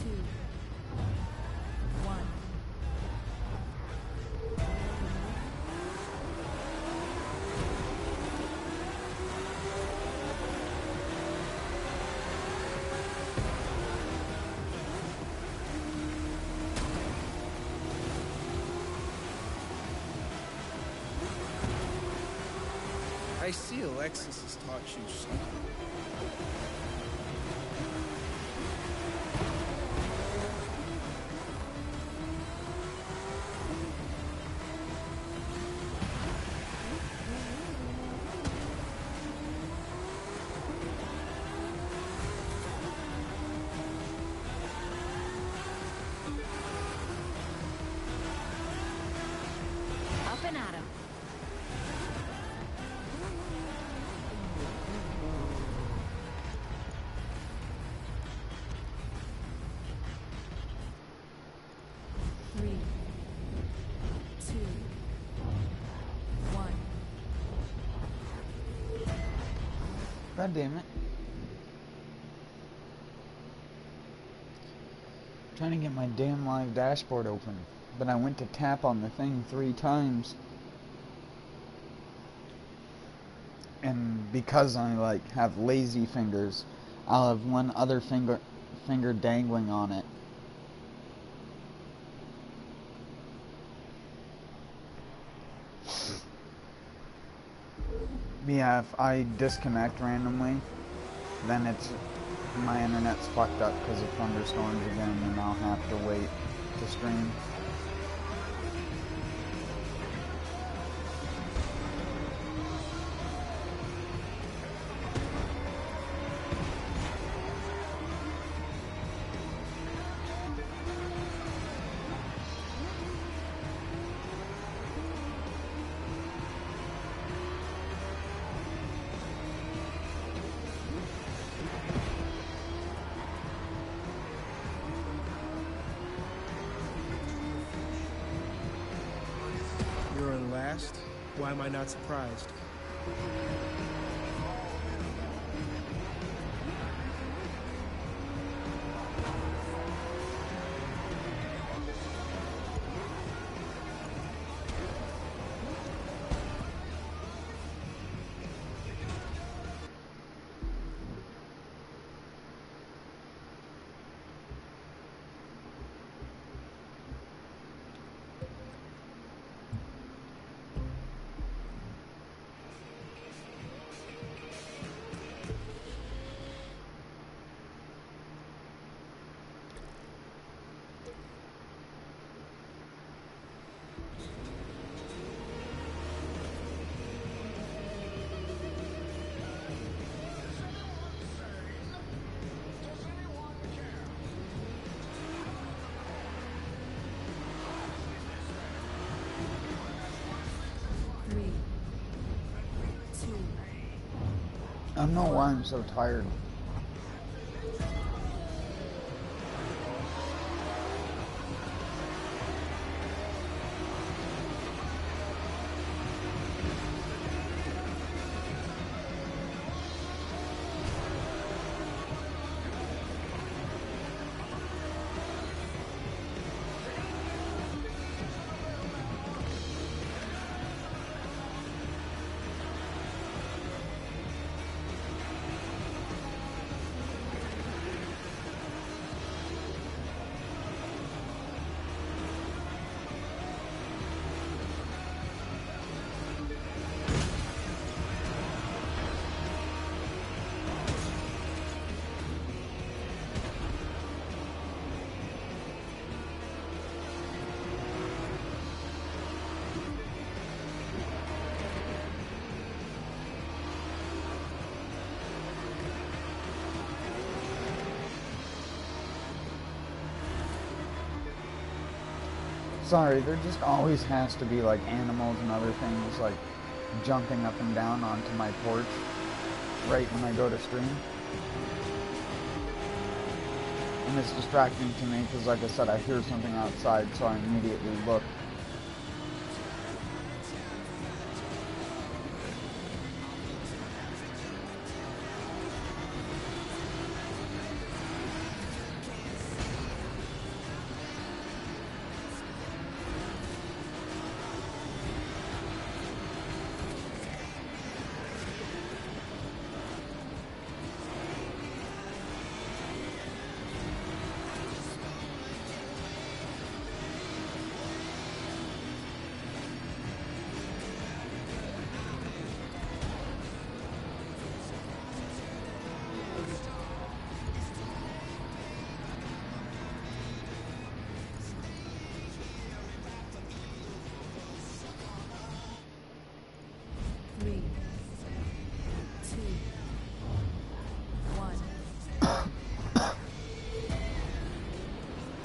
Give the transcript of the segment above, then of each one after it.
2, 1. I see Alexis has taught you something. Up and at 'em. God damn it. I'm trying to get my damn live dashboard open, but I went to tap on the thing 3 times. And because I like have lazy fingers, I'll have one other finger dangling on it. Yeah, if I disconnect randomly, then it's my internet's fucked up because of thunderstorms again, and I'll have to wait to stream. Why am I not surprised? I don't know why I'm so tired. Sorry, there just always has to be like animals and other things like jumping up and down onto my porch right when I go to stream. And it's distracting to me because, like I said, I hear something outside, so I immediately look.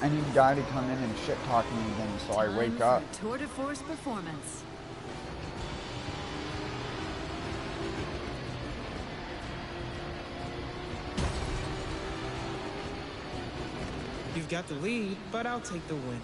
I need a guy to come in and shit talk me again so I wake up. Time for tour de force performance. You've got the lead, but I'll take the win.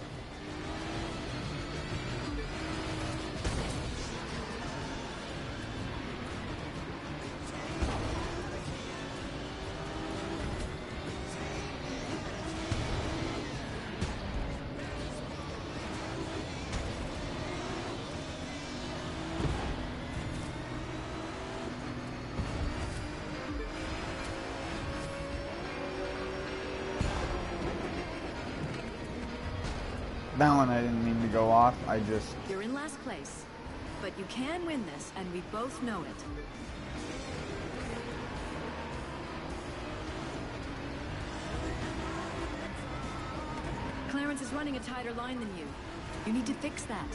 That one I didn't mean to go off, I just... You're in last place, but you can win this, and we both know it. Clarence is running a tighter line than you. You need to fix that.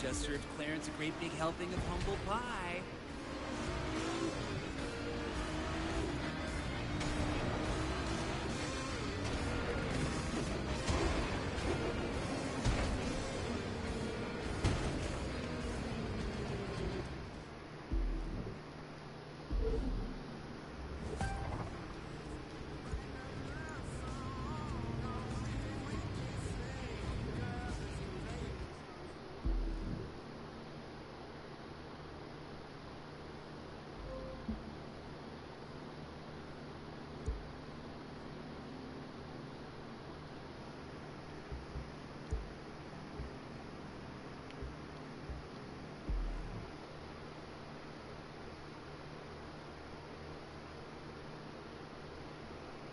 Just served Clarence a great big helping of humble pie.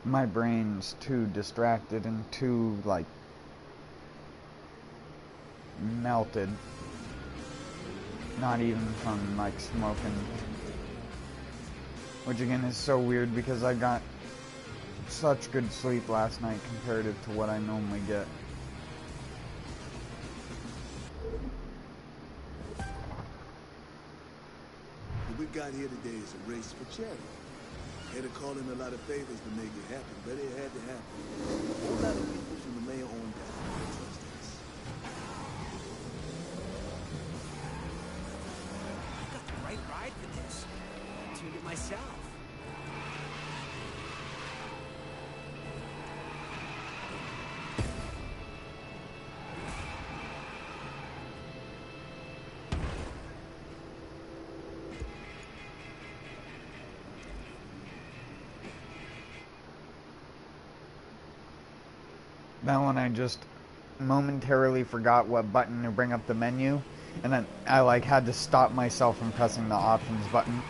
My brain's too distracted and too, like, melted. Not even from, like, smoking. Which, again, is so weird because I got such good sleep last night comparative to what I normally get. What we got here today is a race for charity. Had to call in a lot of favors to make it happen, but it had to happen. A whole lot of people from the mayor on down trust us. I've got the right ride for this. I tuned it myself. That one I just momentarily forgot what button to bring up the menu, and then I like had to stop myself from pressing the options button.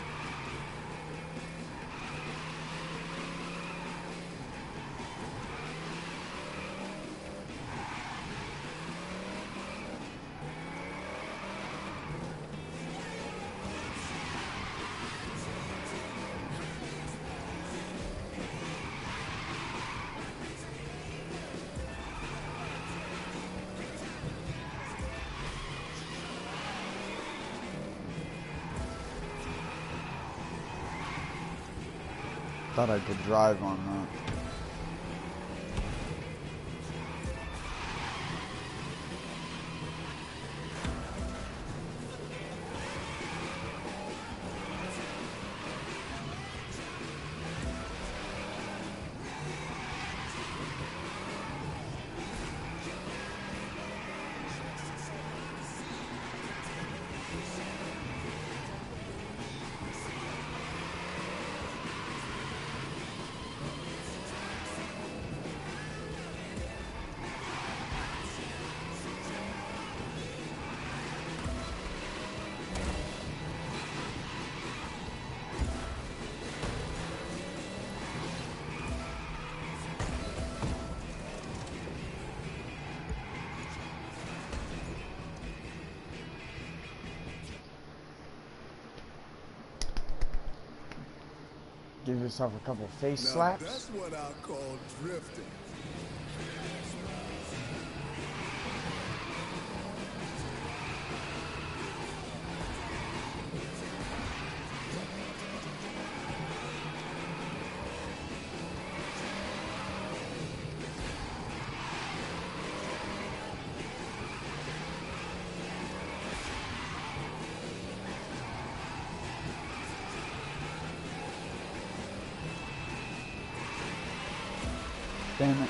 Thought I could drive on that. Give yourself a couple face slaps. That's what I call drifting. Damn it.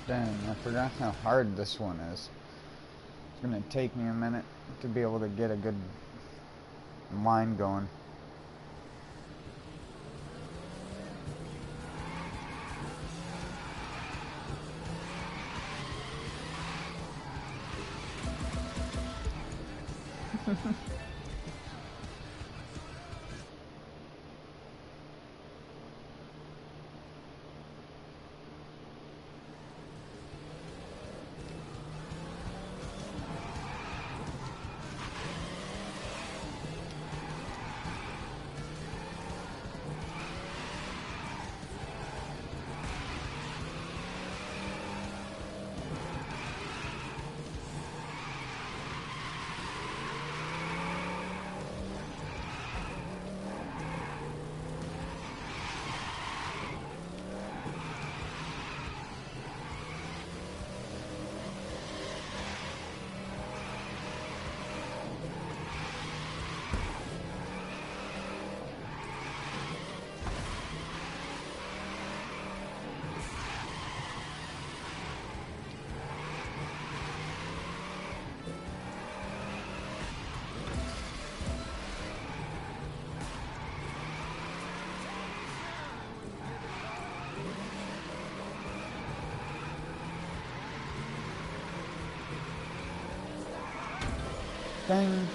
Dang, I forgot how hard this one is. It's gonna take me a minute to be able to get a good line going. Dang.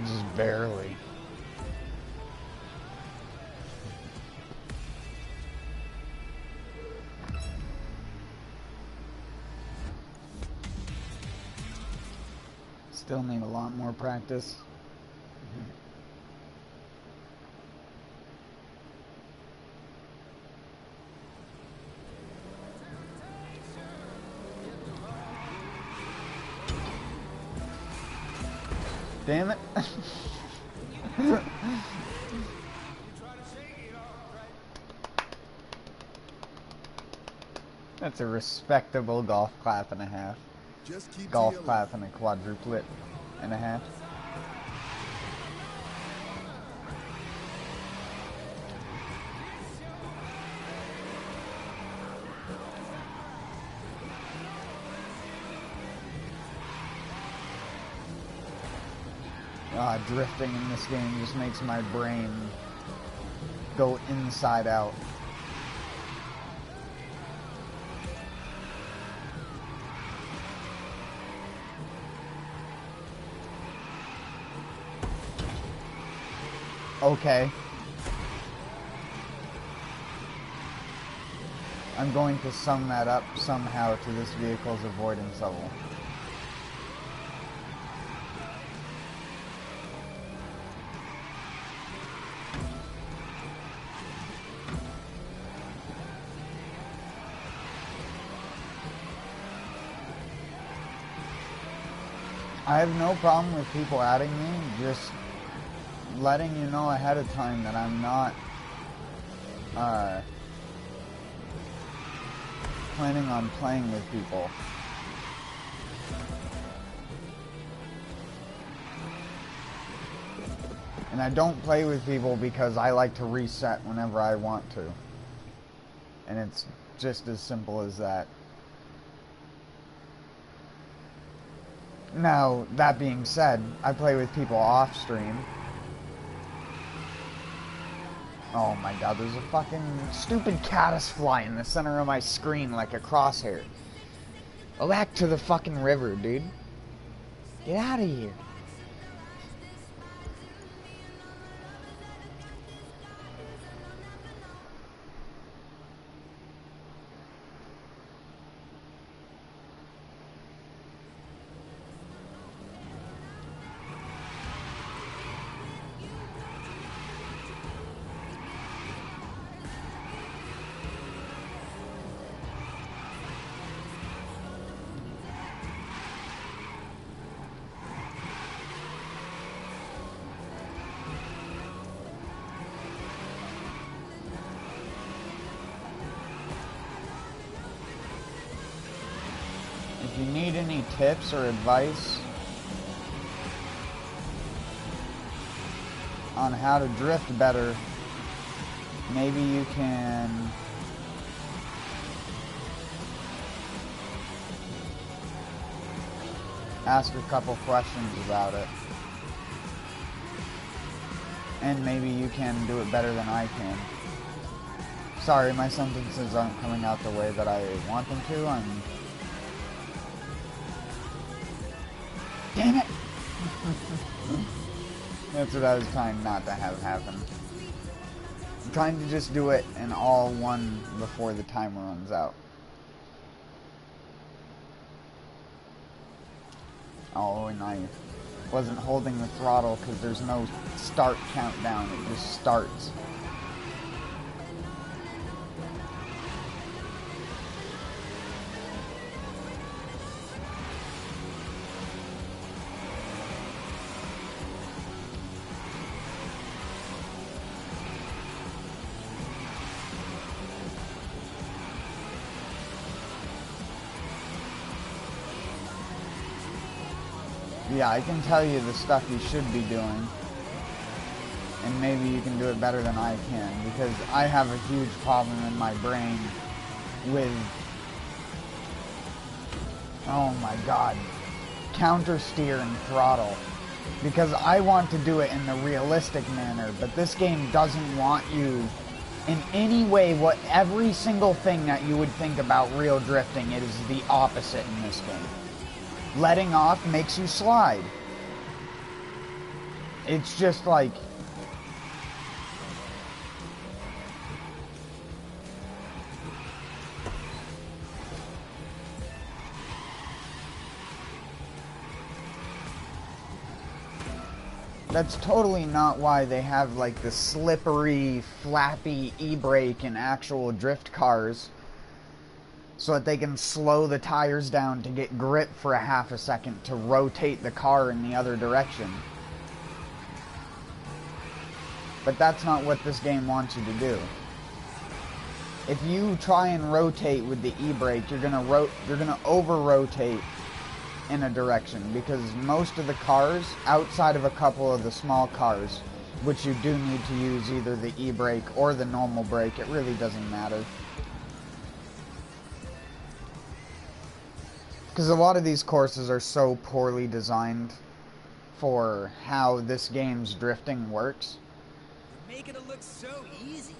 Just barely. Still need a lot more practice. Damn it. That's a respectable golf clap and a half. Just keep Golf to your clap and a quadruplet and a half. Drifting in this game just makes my brain go inside out. Okay. I'm going to sum that up somehow to this vehicle's avoidance level. I have no problem with people adding me, just letting you know ahead of time that I'm not planning on playing with people. And I don't play with people because I like to reset whenever I want to. And it's just as simple as that. Now, that being said, I play with people off stream. Oh my god, there's a fucking stupid caddisfly in the center of my screen like a crosshair. Go back to the fucking river, dude. Get out of here. If you need any tips or advice on how to drift better, maybe you can ask a couple questions about it. And maybe you can do it better than I can. Sorry, my sentences aren't coming out the way that I want them to. Damn it! That's what I was trying not to have happen. I'm trying to just do it in all one before the timer runs out. Oh, and I wasn't holding the throttle because there's no start countdown, it just starts. Yeah, I can tell you the stuff you should be doing, and maybe you can do it better than I can, because I have a huge problem in my brain with, oh my god, counter steer and throttle, because I want to do it in the realistic manner, but this game doesn't want you in any way. What every single thing that you would think about real drifting, it is the opposite in this game. Letting off makes you slide. It's just like, that's totally not why they have like the slippery, flappy e-brake in actual drift cars, so that they can slow the tires down to get grip for a half a second to rotate the car in the other direction. But that's not what this game wants you to do. If you try and rotate with the e-brake, you're gonna over-rotate in a direction, because most of the cars, outside of a couple of the small cars, which you do need to use either the e-brake or the normal brake, it really doesn't matter. Because a lot of these courses are so poorly designed for how this game's drifting works. You're making it look so easy.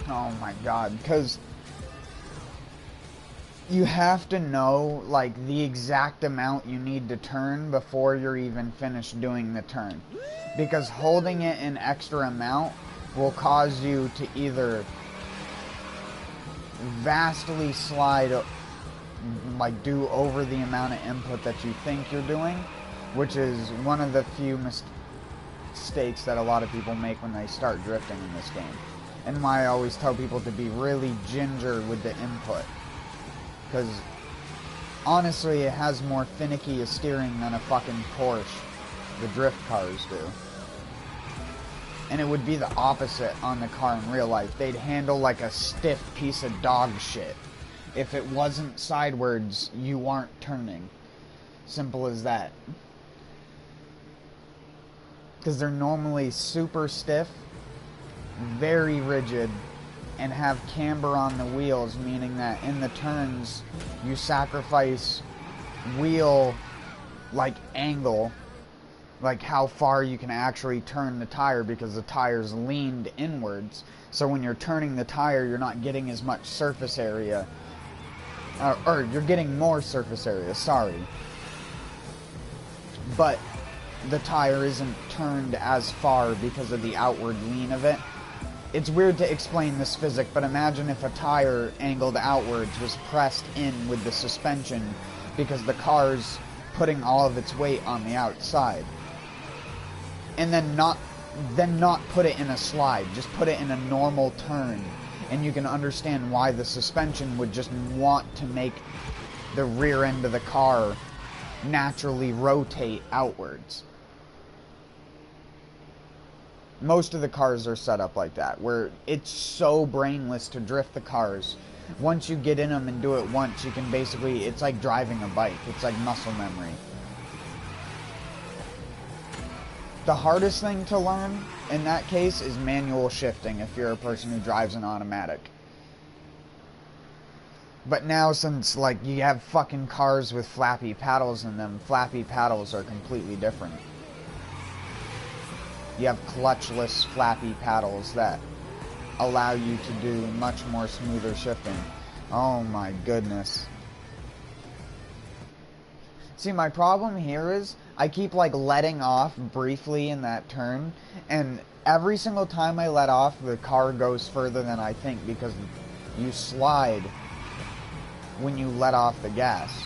Oh my god, because you have to know, like, the exact amount you need to turn before you're even finished doing the turn. Because holding it an extra amount will cause you to either vastly slide, like, do over the amount of input that you think you're doing, which is one of the few mistakes that a lot of people make when they start drifting in this game. And why I always tell people to be really ginger with the input. Because, honestly, it has more finicky a steering than a fucking Porsche, the drift cars do. And it would be the opposite on the car in real life. They'd handle like a stiff piece of dog shit. If it wasn't sidewards, you aren't turning. Simple as that. Because they're normally super stiff, very rigid, and have camber on the wheels, meaning that in the turns you sacrifice wheel like angle, like how far you can actually turn the tire, because the tire's leaned inwards. So when you're turning the tire, you're not getting as much surface area, or you're getting more surface area, sorry, but the tire isn't turned as far because of the outward lean of it. It's weird to explain this physics, but imagine if a tire angled outwards was pressed in with the suspension because the car's putting all of its weight on the outside. And then not put it in a slide, just put it in a normal turn. And you can understand why the suspension would just want to make the rear end of the car naturally rotate outwards. Most of the cars are set up like that, where it's so brainless to drift the cars. Once you get in them and do it once, you can basically, it's like driving a bike. It's like muscle memory. The hardest thing to learn in that case is manual shifting if you're a person who drives an automatic. But now, since like you have fucking cars with flappy paddles in them, flappy paddles are completely different. You have clutchless flappy paddles that allow you to do much more smoother shifting. Oh my goodness. See, my problem here is I keep like letting off briefly in that turn, and every single time I let off, the car goes further than I think, because you slide when you let off the gas.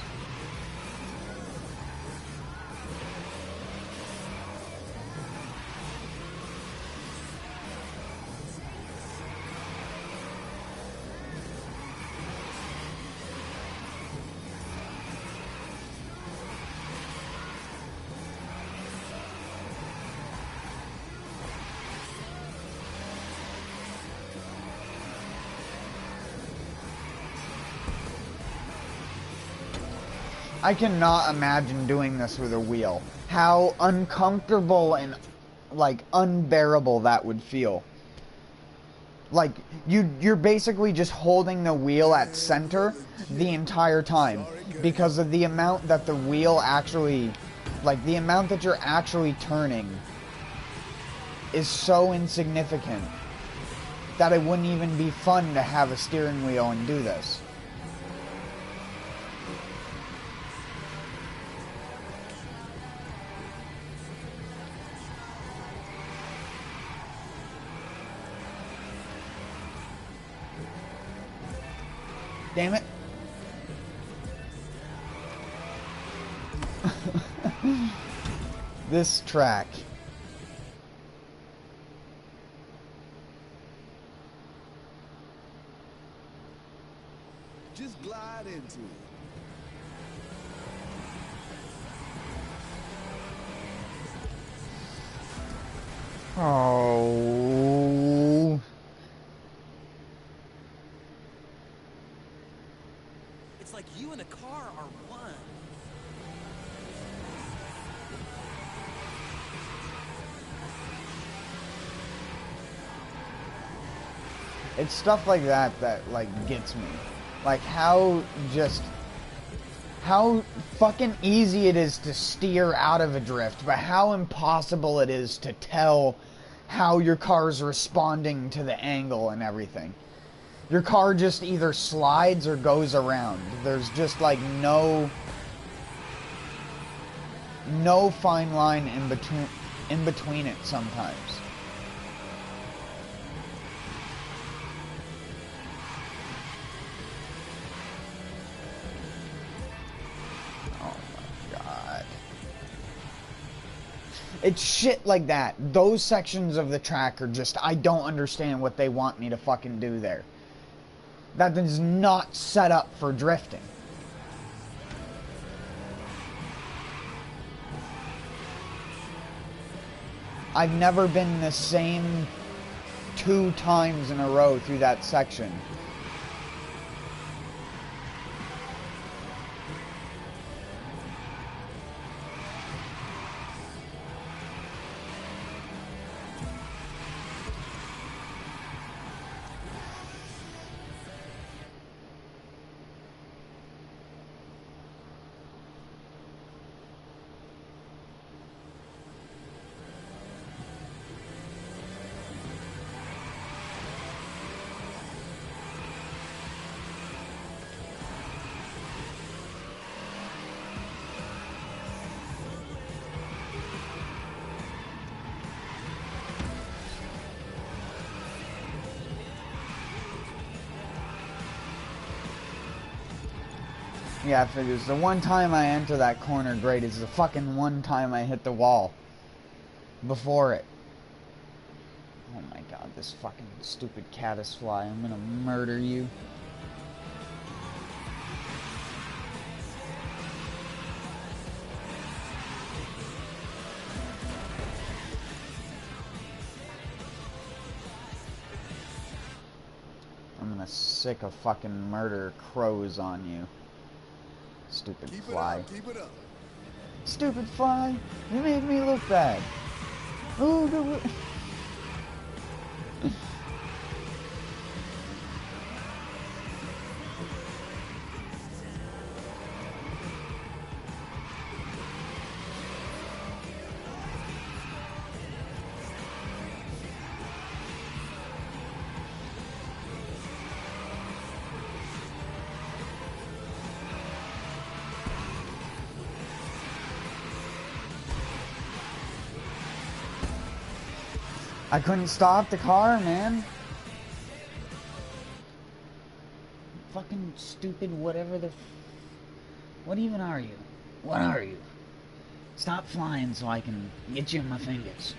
I cannot imagine doing this with a wheel. How uncomfortable and, like, unbearable that would feel. Like, you're basically just holding the wheel at center the entire time, because of the amount that the wheel actually, like, the amount that you're actually turning is so insignificant that it wouldn't even be fun to have a steering wheel and do this. Damn it. This track. Just glide into it. Oh. It's like you and the car are one. It's stuff like that that, like, gets me. Like, how fucking easy it is to steer out of a drift, but how impossible it is to tell how your car's responding to the angle and everything. Your car just either slides or goes around. There's just like no fine line in between it sometimes. Oh my god. It's shit like that. Those sections of the track are just, I don't understand what they want me to fucking do there. That is not set up for drifting. I've never been the same 2 times in a row through that section. Yeah, it figures. The one time I enter that corner grate is the fucking one time I hit the wall. Before it. Oh my god, this fucking stupid caddisfly. I'm gonna murder you. I'm gonna sick a fucking murder crows on you. Stupid fly. Keep it up. Stupid fly. You made me look bad. Ooh, no. I couldn't stop the car, man. Fucking stupid whatever the... What even are you? What are you? Stop flying so I can get you in my fingers.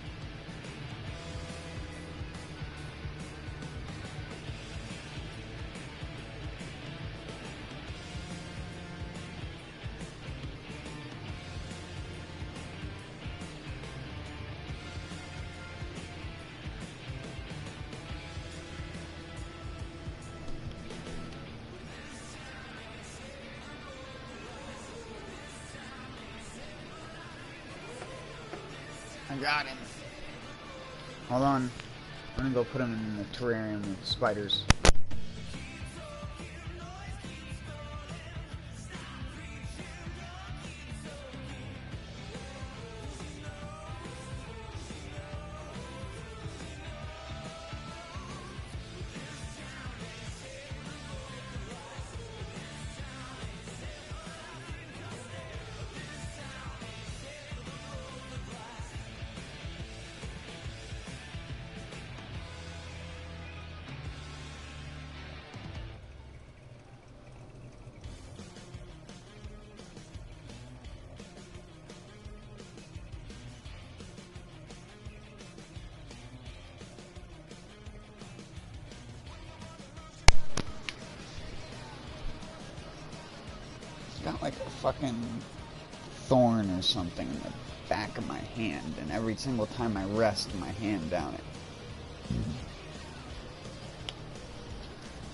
I got him. Hold on. I'm gonna go put him in the terrarium with spiders. Got like a fucking thorn or something in the back of my hand, and every single time I rest my hand down it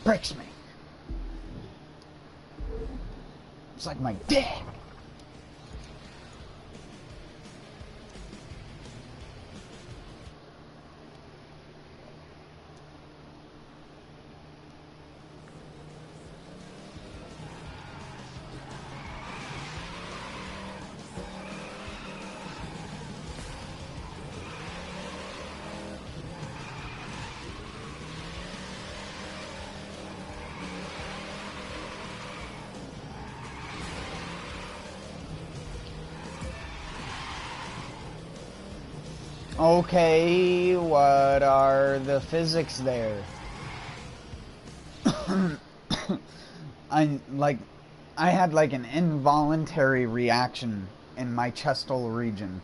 breaks me. It's like my dick. Okay, what are the physics there? I had like an involuntary reaction in my chestal region.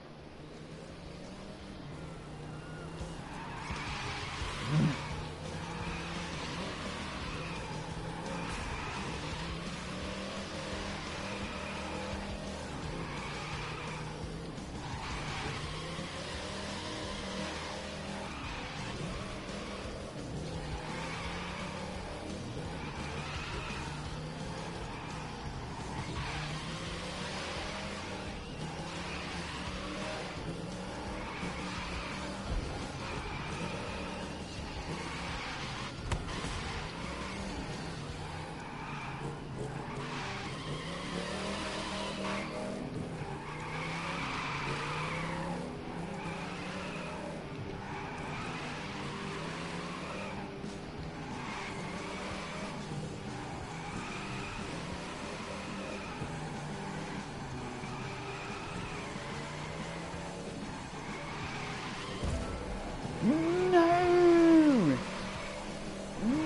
No!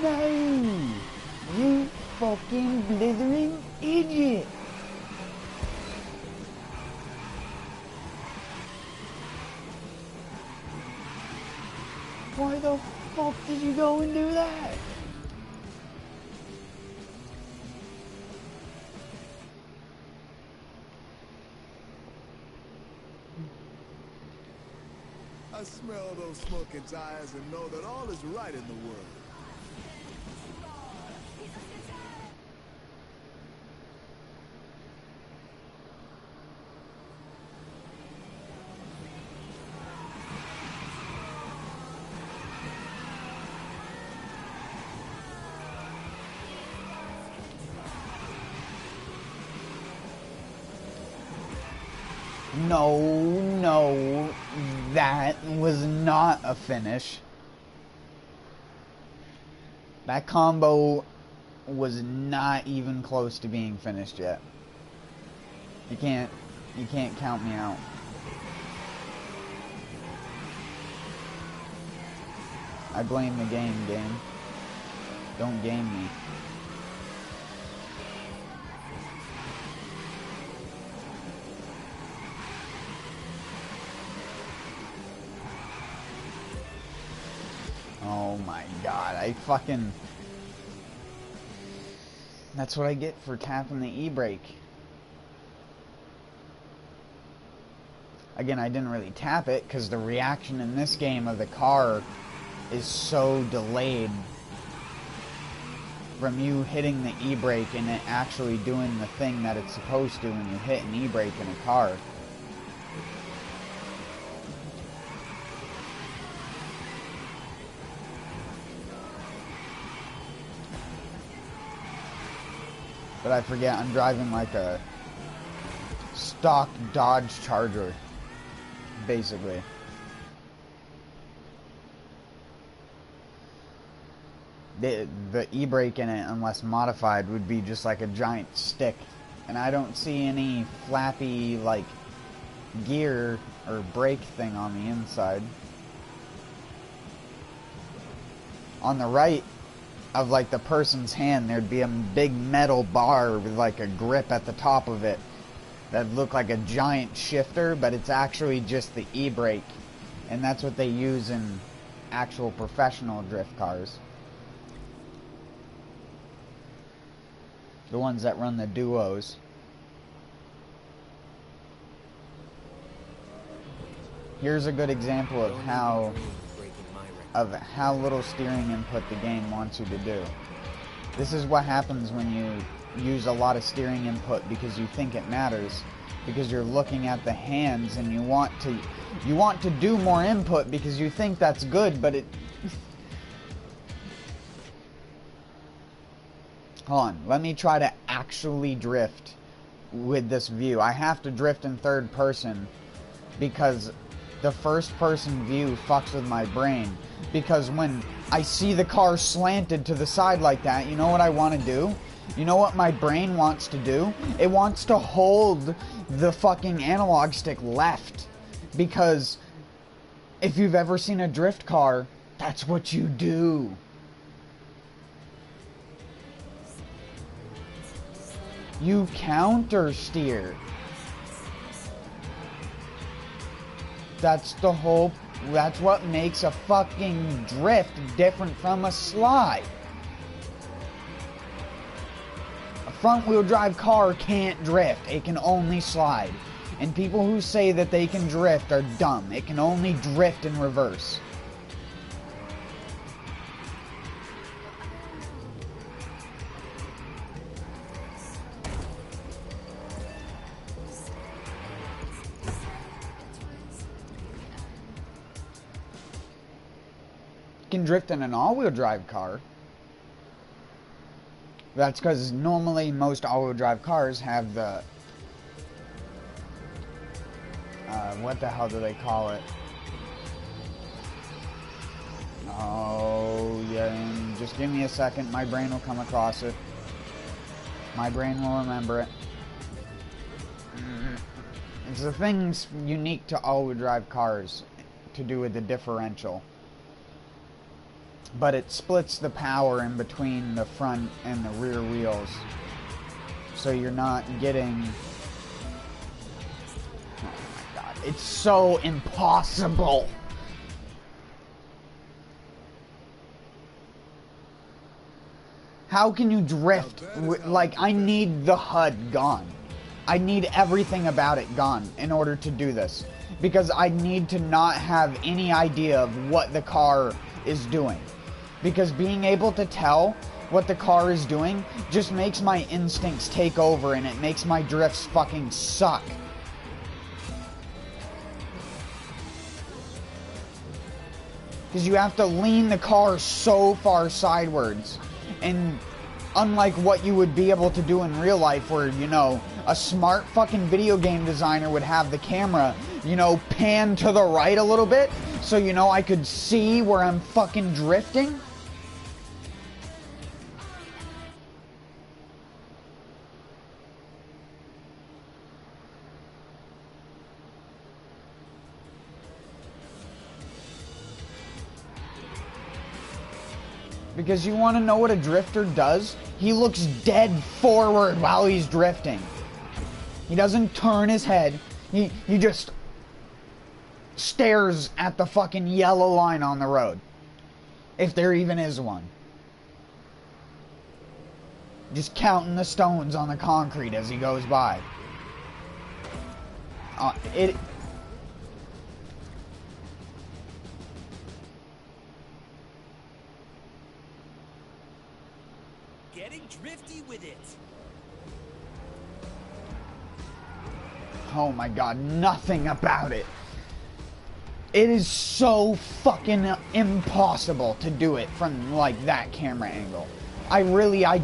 No! You fucking blithering idiot! Why the fuck did you go and do that? I smell those smoking tires and know that all is right in the world. No, that was not a finish. That combo was not even close to being finished yet. You can't count me out. I blame the game. Don't game me. Oh my god, that's what I get for tapping the e-brake. Again, I didn't really tap it because the reaction in this game of the car is so delayed from you hitting the e-brake and it actually doing the thing that it's supposed to when you hit an e-brake in a car. But I forget, I'm driving like a stock Dodge Charger, basically. The e-brake in it, unless modified, would be just like a giant stick. And I don't see any flappy, like, gear or brake thing on the inside. On the right of like the person's hand, there'd be a big metal bar with like a grip at the top of it that looked like a giant shifter, but it's actually just the e-brake, and that's what they use in actual professional drift cars, the ones that run the duos. Here's a good example of how little steering input the game wants you to do. This is what happens when you use a lot of steering input because you think it matters, because you're looking at the hands and you want to do more input because you think that's good, but it hold on, let me try to actually drift with this view. I have to drift in third person because the first person view fucks with my brain. Because when I see the car slanted to the side like that, you know what I want to do? You know what my brain wants to do? It wants to hold the fucking analog stick left. Because If you've ever seen a drift car, that's what you do. You counter steer. That's what makes a fucking drift different from a slide. A front-wheel drive car can't drift. It can only slide. And people who say that they can drift are dumb. It can only drift in reverse. Can drift in an all-wheel drive car. That's because normally most all-wheel drive cars have the what the hell do they call it? Oh yeah, just give me a second, my brain will come across it. My brain will remember it. It's the things unique to all-wheel drive cars to do with the differential. But it splits the power in between the front and the rear wheels. So you're not getting... Oh my god, it's so impossible! How can you drift? Like, I need the HUD gone. I need everything about it gone in order to do this. Because I need to not have any idea of what the car is doing. Because being able to tell what the car is doing just makes my instincts take over and it makes my drifts fucking suck. Because you have to lean the car so far sidewards. And unlike what you would be able to do in real life where, you know, a smart fucking video game designer would have the camera, you know, pan to the right a little bit so, you know, I could see where I'm fucking drifting. Because you want to know what a drifter does? He looks dead forward while he's drifting. He doesn't turn his head. He just stares at the fucking yellow line on the road. If there even is one. Just counting the stones on the concrete as he goes by. Getting drifty with it. Oh my god, nothing about it. It is so fucking impossible to do it from like that camera angle. I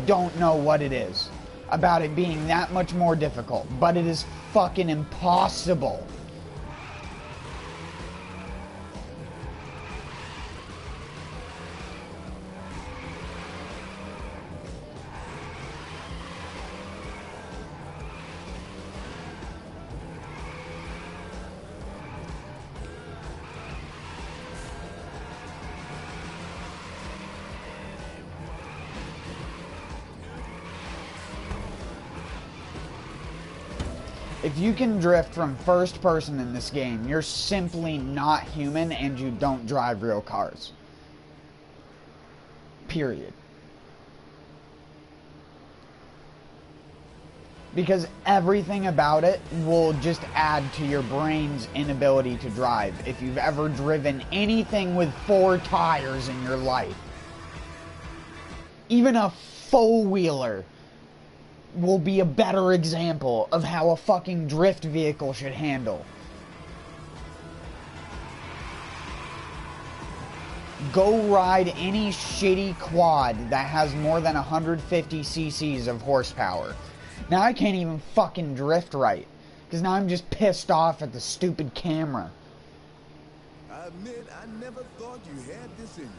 don't know what it is about it being that much more difficult, but it is fucking impossible. If you can drift from first person in this game, you're simply not human and you don't drive real cars. Period. Because everything about it will just add to your brain's inability to drive. If you've ever driven anything with 4 tires in your life. Even a four-wheeler will be a better example of how a fucking drift vehicle should handle. Go ride any shitty quad that has more than 150 cc's of horsepower. Now I can't even fucking drift right, because now I'm just pissed off at the stupid camera. I admit, I never thought you had this in you.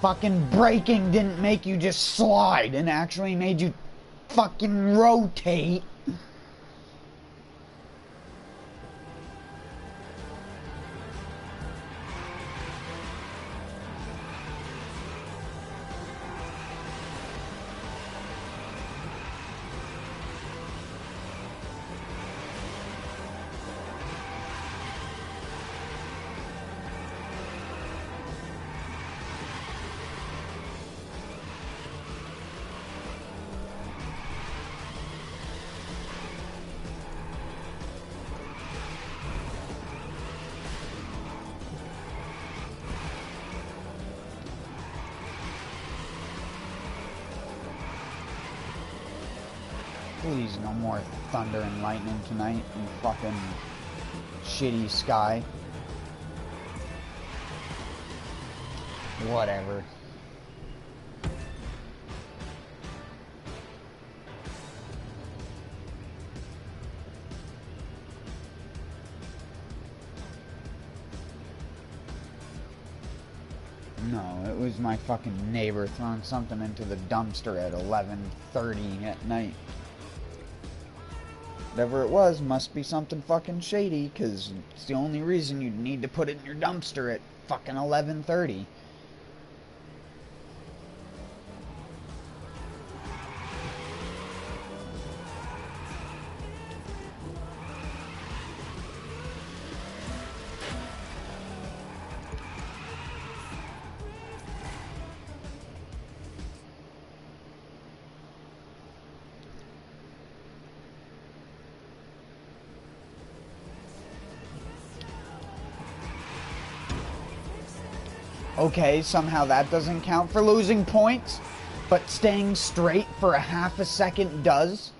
Fucking braking didn't make you just slide and actually made you fucking rotate. Please, no more thunder and lightning tonight in fucking shitty sky. Whatever. No, it was my fucking neighbor throwing something into the dumpster at 11:30 at night. Whatever it was must be something fucking shady, because it's the only reason you'd need to put it in your dumpster at fucking 11:30. Okay, somehow that doesn't count for losing points, but staying straight for a half a second does.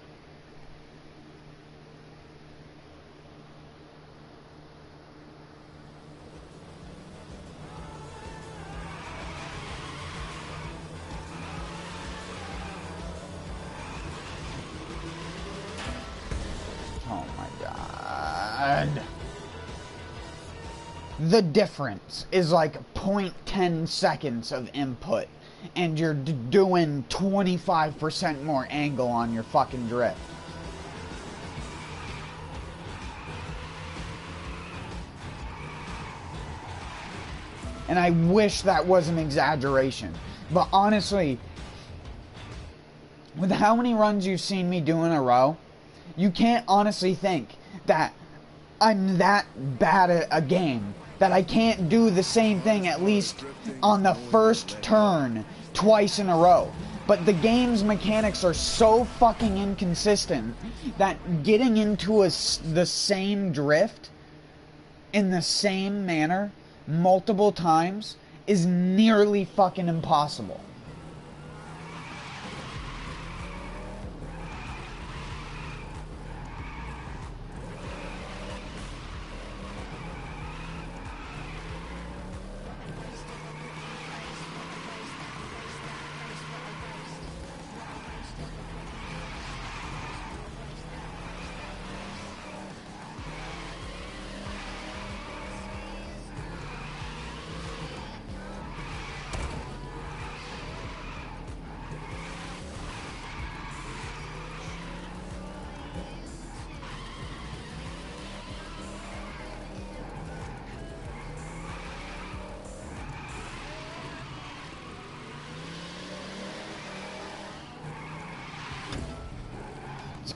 Oh my god. The difference is like 0.10 seconds of input, and you're doing 25% more angle on your fucking drift. And I wish that was an exaggeration, but honestly, with how many runs you've seen me do in a row, you can't honestly think that I'm that bad at a game that I can't do the same thing at least on the first turn twice in a row. But the game's mechanics are so fucking inconsistent that getting into the same drift in the same manner multiple times is nearly fucking impossible.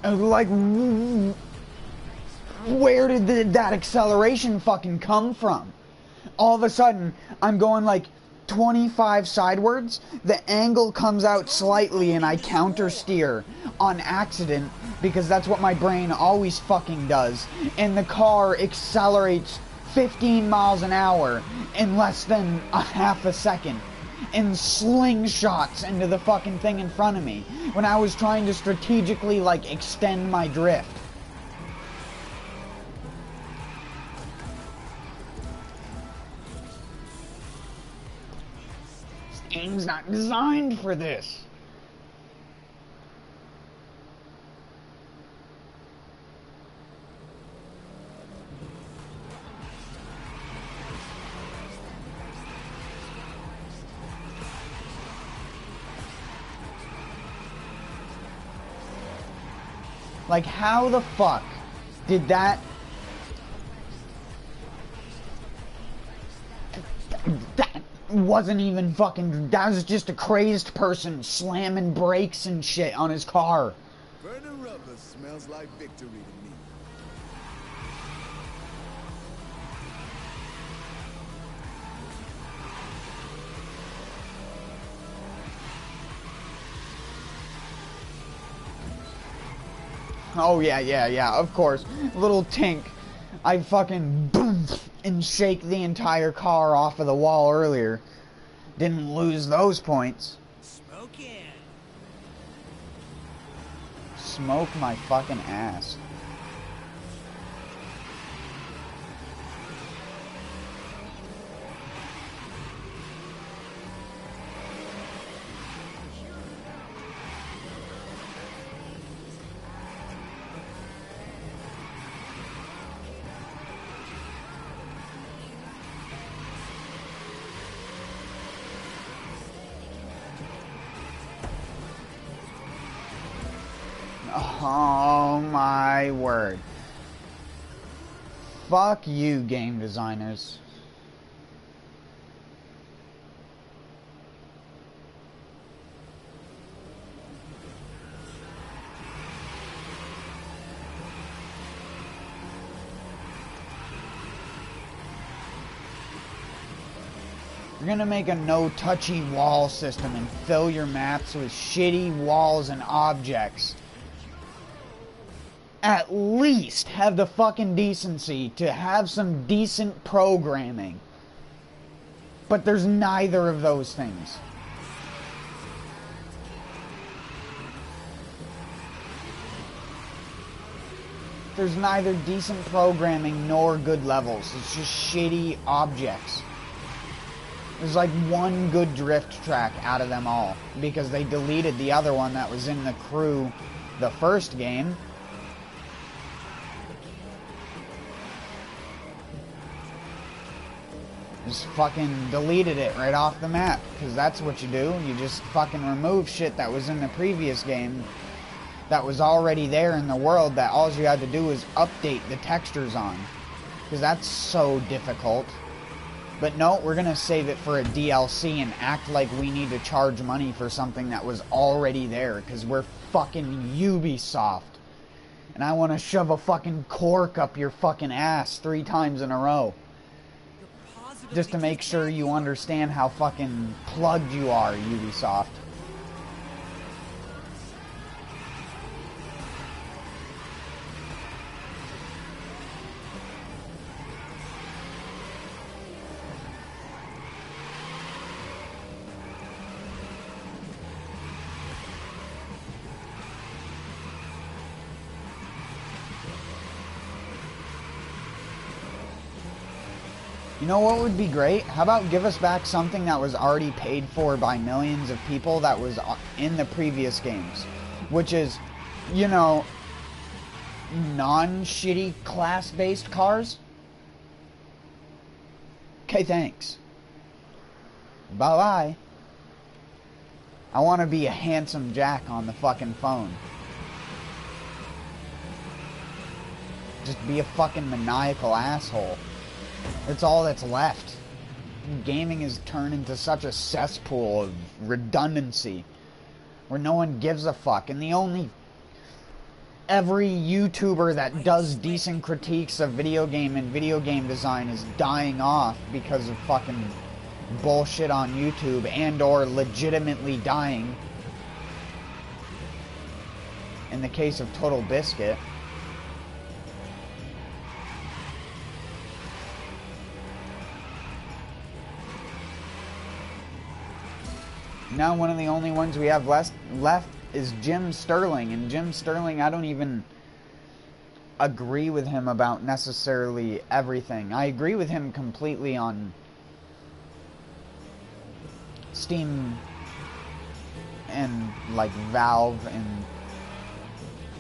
Like, where did that acceleration fucking come from? All of a sudden, I'm going like 25 sidewards, the angle comes out slightly and I counter steer on accident because that's what my brain always fucking does, and the car accelerates 15 miles an hour in less than a half a second and slingshots into the fucking thing in front of me when I was trying to strategically like extend my drift. This game's not designed for this. Like, how the fuck did that... That wasn't even fucking... That was just a crazed person slamming brakes and shit on his car. Burning rubber smells like victory to me. Oh, yeah, of course. Little Tink. I fucking boom and shake the entire car off of the wall earlier. Didn't lose those points. Smoking. Smoke my fucking ass. Oh my word. Fuck you, game designers. You're gonna make a no-touchy wall system and fill your maps with shitty walls and objects. At least have the fucking decency to have some decent programming. But there's neither of those things. There's neither decent programming nor good levels. It's just shitty objects. There's like one good drift track out of them all, because they deleted the other one that was in the crew the first game. Just fucking deleted it right off the map, because that's what you do. You just fucking remove shit that was in the previous game that was already there in the world that all you had to do was update the textures on, because that's so difficult. But no, we're gonna save it for a DLC and act like we need to charge money for something that was already there, because we're fucking Ubisoft. And I want to shove a fucking cork up your fucking ass 3 times in a row. Just to make sure you understand how fucking plugged you are, Ubisoft. You know what would be great? How about give us back something that was already paid for by millions of people that was in the previous games? Which is, you know, non-shitty class-based cars? Okay, thanks. Bye-bye. I want to be a handsome Jack on the fucking phone. Just be a fucking maniacal asshole. It's all that's left. Gaming has turned into such a cesspool of redundancy where no one gives a fuck, and every YouTuber that does decent critiques of video game and video game design is dying off because of fucking bullshit on YouTube, and or legitimately dying. In the case of Total Biscuit. Now one of the only ones we have left is Jim Sterling. And Jim Sterling, I don't even agree with him about necessarily everything. I agree with him completely on Steam and like Valve and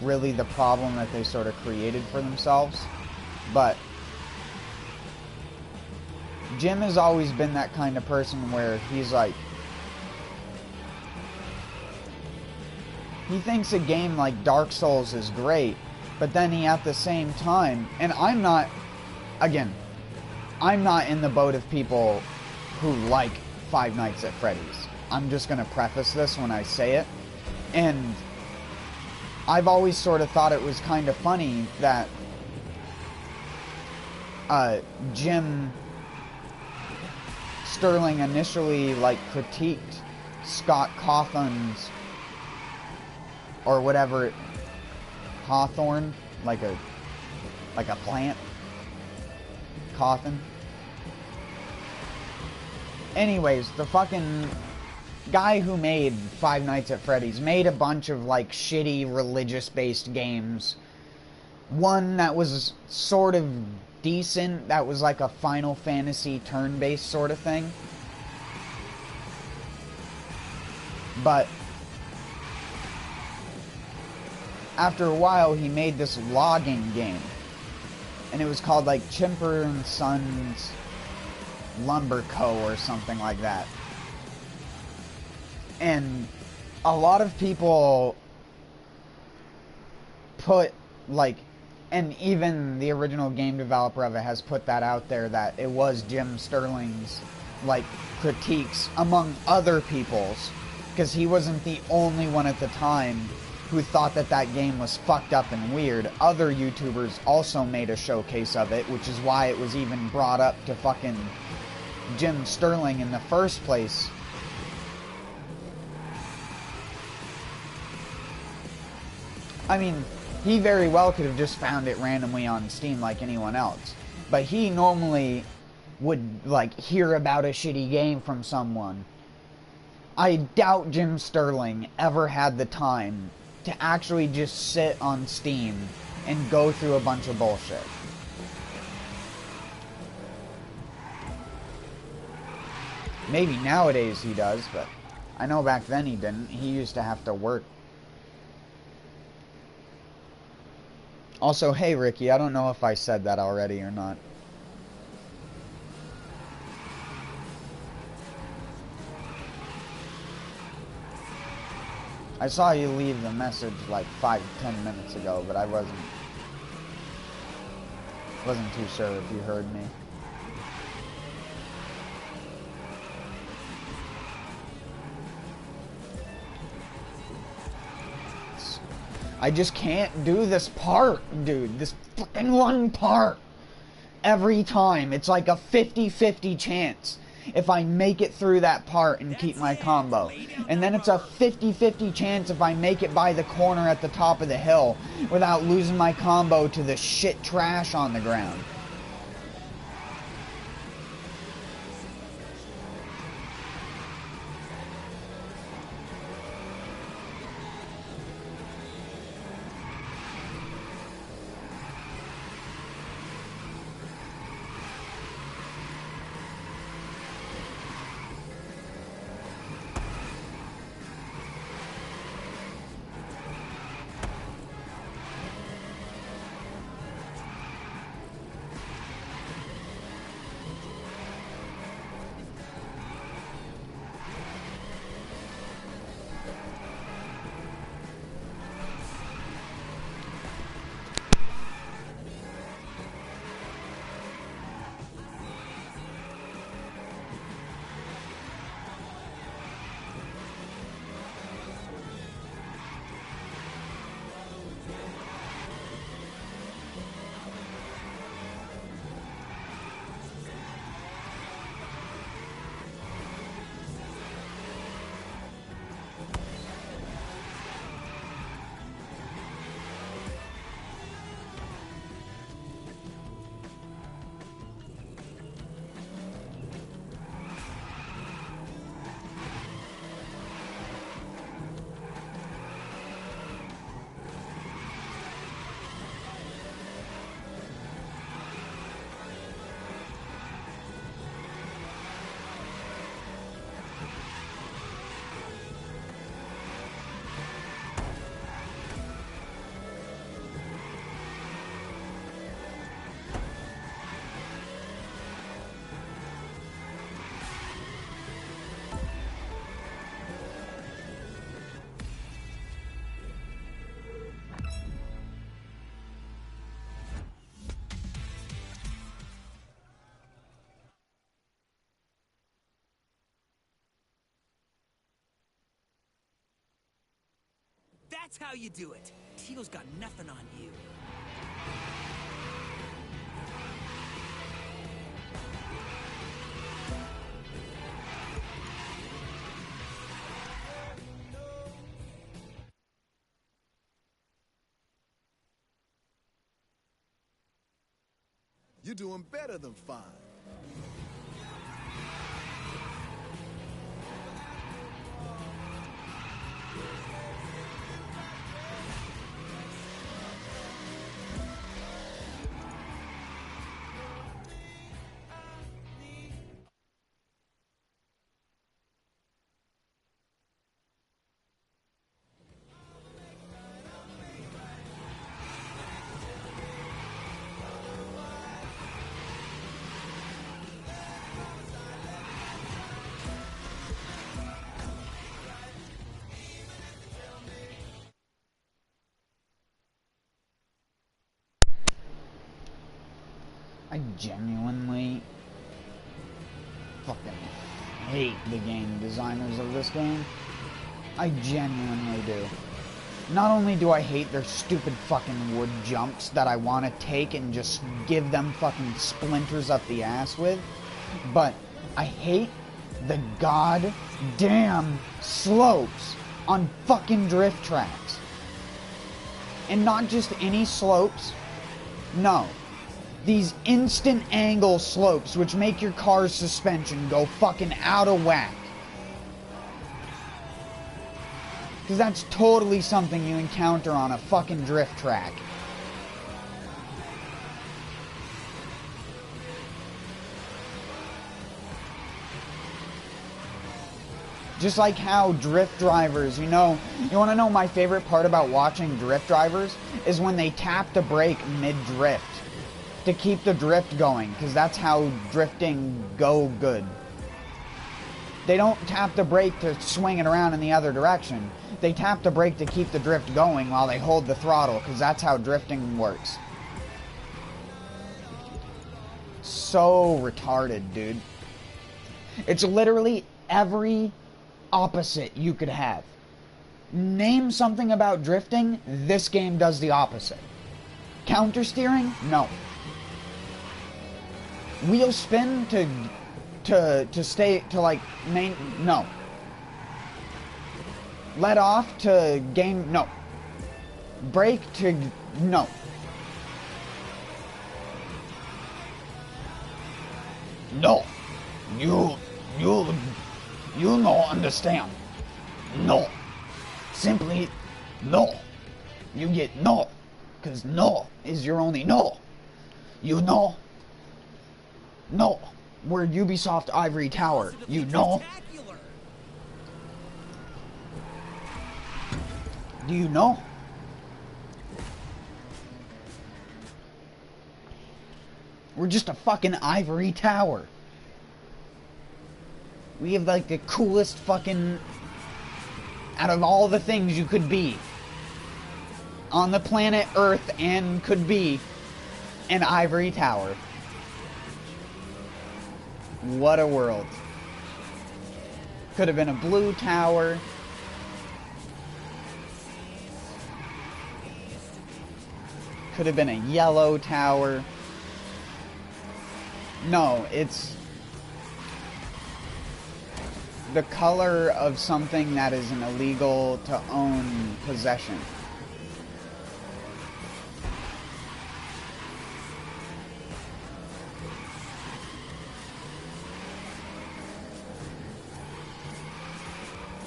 really the problem that they sort of created for themselves. But Jim has always been that kind of person where he's like, He thinks a game like Dark Souls is great, but then he at the same time, and I'm not, again, I'm not in the boat of people who like Five Nights at Freddy's. I'm just going to preface this when I say it. And I've always sort of thought it was kind of funny that Jim Sterling initially like critiqued Scott Cawthon's, or whatever, Hawthorne, like a plant, Cawthon. Anyways, the fucking guy who made Five Nights at Freddy's made a bunch of like shitty religious-based games. One that was sort of decent, that was like a Final Fantasy turn-based sort of thing. But after a while, he made this logging game. And it was called like Chimper and Sons Lumber Co. or something like that. And a lot of people put like, and even the original game developer of it has put that out there, that it was Jim Sterling's like critiques among other people's, because he wasn't the only one at the time who thought that that game was fucked up and weird. Other YouTubers also made a showcase of it, which is why it was even brought up to fucking Jim Sterling in the first place. I mean, he very well could have just found it randomly on Steam like anyone else. But he normally would, like, hear about a shitty game from someone. I doubt Jim Sterling ever had the time to actually just sit on Steam and go through a bunch of bullshit. Maybe nowadays he does, but I know back then he didn't. He used to have to work. Also, hey Ricky, I don't know if I said that already or not. I saw you leave the message like 5-10 minutes ago, but I wasn't too sure if you heard me. I just can't do this part, dude. This fucking one part. Every time. It's like a 50-50 chance if I make it through that part and keep my combo. And then it's a 50-50 chance if I make it by the corner at the top of the hill without losing my combo to the shit trash on the ground. That's how you do it. Tito's got nothing on you. You're doing better than fine. I genuinely fucking hate the game designers of this game. I genuinely do. Not only do I hate their stupid fucking wood jumps that I want to take and just give them fucking splinters up the ass with, but I hate the goddamn slopes on fucking drift tracks. And not just any slopes. No. These instant angle slopes which make your car's suspension go fucking out of whack. Because that's totally something you encounter on a fucking drift track. Just like how drift drivers, you want to know my favorite part about watching drift drivers? Is when they tap the brake mid-drift to keep the drift going, because that's how drifting go good. They don't tap the brake to swing it around in the other direction. They tap the brake to keep the drift going while they hold the throttle, because that's how drifting works. So retarded, dude. It's literally every opposite you could have. Name something about drifting, this game does the opposite. Counter steering? No. Wheel spin to stay to like main, no. Let off to gain, no. Brake to, no. No. You don't understand. No. Simply no. You get no. Because no is your only no. You know? No. We're Ubisoft Ivory Tower. You know? Do you know? We're just a fucking ivory tower. We have like the coolest fucking... out of all the things you could be on the planet Earth, and could be an ivory tower. What a world. Could have been a blue tower. Could have been a yellow tower. No, it's the color of something that is an illegal to own possession.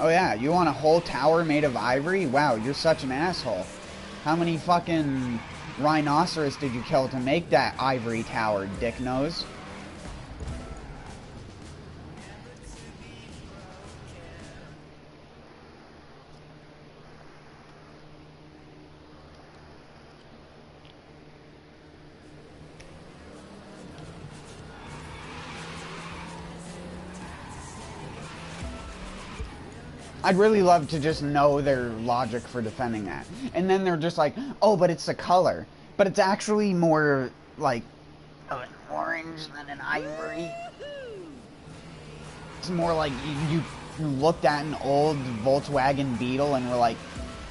Oh yeah, you want a whole tower made of ivory? Wow, you're such an asshole. How many fucking rhinoceros did you kill to make that ivory tower, dick nose? I'd really love to just know their logic for defending that. And then they're just like, oh, but it's a color. But it's actually more like an orange than an ivory. It's more like you looked at an old Volkswagen Beetle and were like,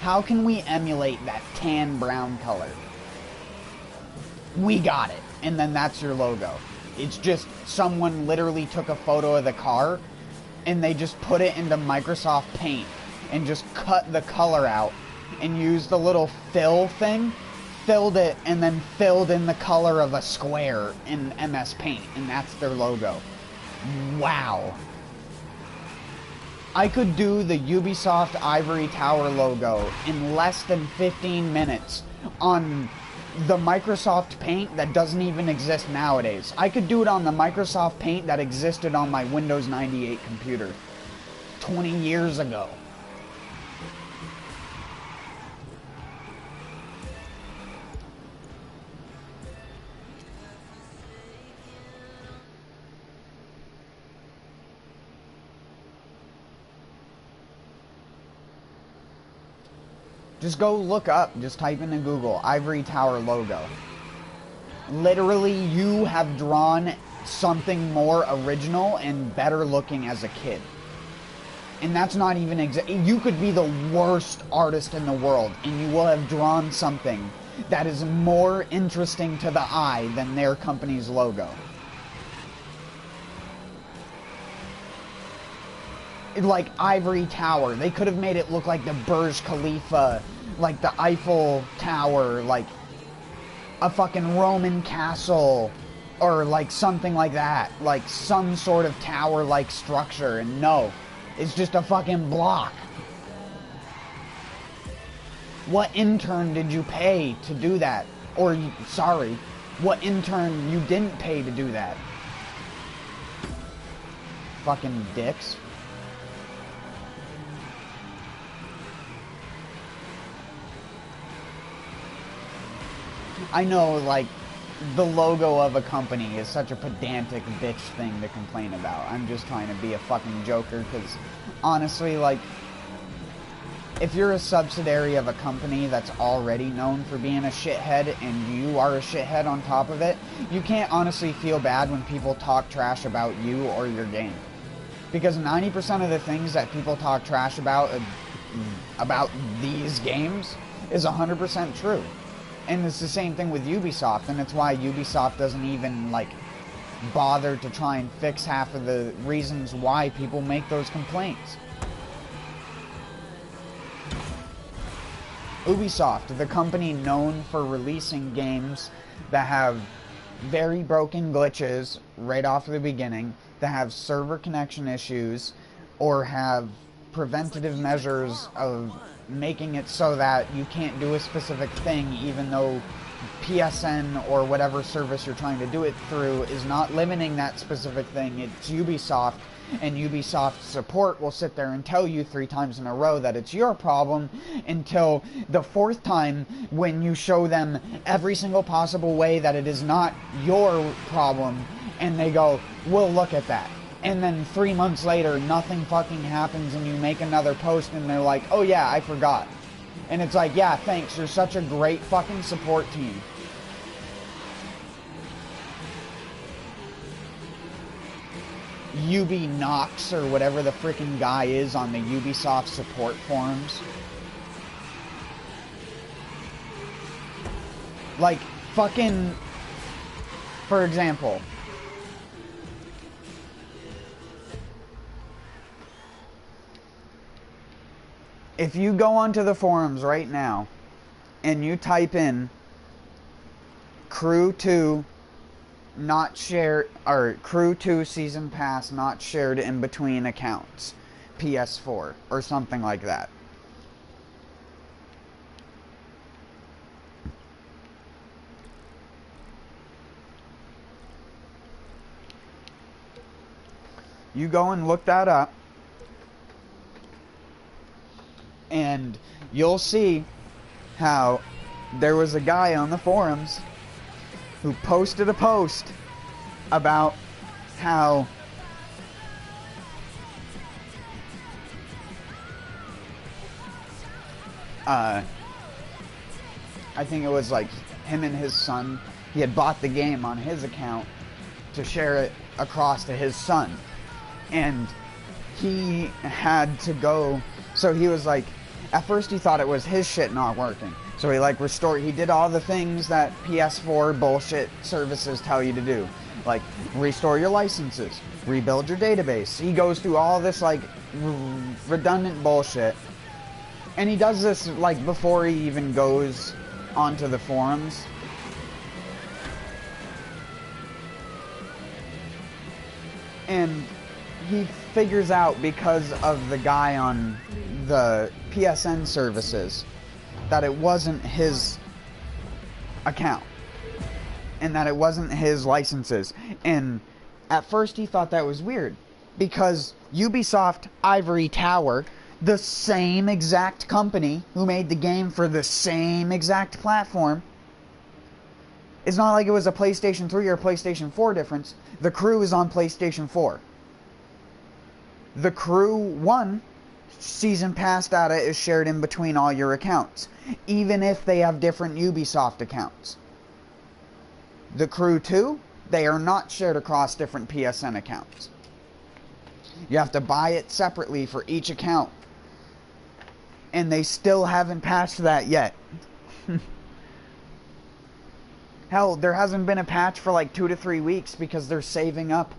How can we emulate that tan brown color? We got it. And then that's your logo. It's just someone literally took a photo of the car and they just put it into Microsoft Paint and just cut the color out and used the little fill thing, filled it, and then filled in the color of a square in MS Paint, and that's their logo. Wow. I could do the Ubisoft Ivory Tower logo in less than 15 minutes on the Microsoft Paint that doesn't even exist nowadays. I could do it on the Microsoft Paint that existed on my Windows 98 computer 20 years ago. Just go look up, just type into Google, Ivory Tower logo. Literally, you have drawn something more original and better looking as a kid. And that's not even you could be the worst artist in the world, and you will have drawn something that is more interesting to the eye than their company's logo. Like Ivory Tower, they could have made it look like the Burj Khalifa, like the Eiffel Tower, like a fucking Roman castle, or like something like that, like some sort of tower-like structure. And no, it's just a fucking block. What intern did you pay to do that? Or, sorry, what intern you didn't pay to do that? Fucking dicks. I know, like, the logo of a company is such a pedantic bitch thing to complain about. I'm just trying to be a fucking joker, because, honestly, like, if you're a subsidiary of a company that's already known for being a shithead, and you are a shithead on top of it, you can't honestly feel bad when people talk trash about you or your game. Because 90% of the things that people talk trash about these games is 100% true. And it's the same thing with Ubisoft, and it's why Ubisoft doesn't even, like, bother to try and fix half of the reasons why people make those complaints. Ubisoft, the company known for releasing games that have very broken glitches right off the beginning, that have server connection issues, or have preventative measures of making it so that you can't do a specific thing even though PSN or whatever service you're trying to do it through is not limiting that specific thing. It's Ubisoft, and Ubisoft support will sit there and tell you 3 times in a row that it's your problem, until the 4th time when you show them every single possible way that it is not your problem, and they go, we'll look at that. And then 3 months later, nothing fucking happens, and you make another post, and they're like, oh yeah, I forgot. And it's like, yeah, thanks, you're such a great fucking support team. Knox, or whatever the freaking guy is on the Ubisoft support forums. Like, fucking, for example, if you go onto the forums right now and you type in Crew 2 not shared, or Crew 2 Season Pass not shared in between accounts, PS4, or something like that. You go and look that up, and you'll see how there was a guy on the forums who posted a post about how I think it was like him and his son, he had bought the game on his account to share it across to his son, and he had to go, so he was like, At first he thought it was his shit not working. So he like restored, he did all the things that PS4 bullshit services tell you to do. Like restore your licenses, rebuild your database. He goes through all this like redundant bullshit. And he does this like before he even goes onto the forums. And he figures out, because of the guy on the PSN services, that it wasn't his account. And that it wasn't his licenses. And at first he thought that was weird. Because Ubisoft Ivory Tower, the same exact company who made the game for the same exact platform, it's not like it was a PlayStation 3 or PlayStation 4 difference. The Crew is on PlayStation 4. The Crew 1 season pass data is shared in between all your accounts, even if they have different Ubisoft accounts. The Crew 2, they are not shared across different PSN accounts. You have to buy it separately for each account. And they still haven't patched that yet. Hell, there hasn't been a patch for like 2 to 3 weeks because they're saving up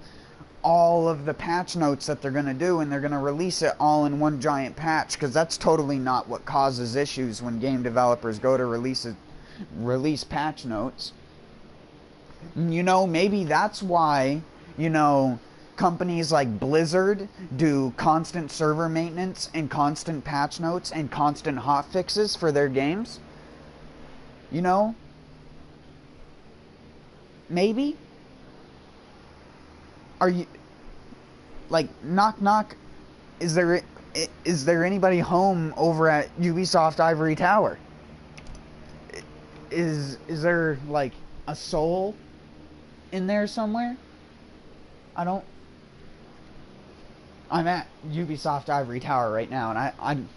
all of the patch notes that they're going to do, and they're going to release it all in one giant patch, because that's totally not what causes issues when game developers go to release patch notes. You know, maybe that's why, you know, companies like Blizzard do constant server maintenance and constant patch notes and constant hotfixes for their games. You know? Maybe? Are you... Like, knock knock, is there anybody home over at Ubisoft Ivory Tower? Is there, like, a soul in there somewhere? I'm at Ubisoft Ivory Tower right now, and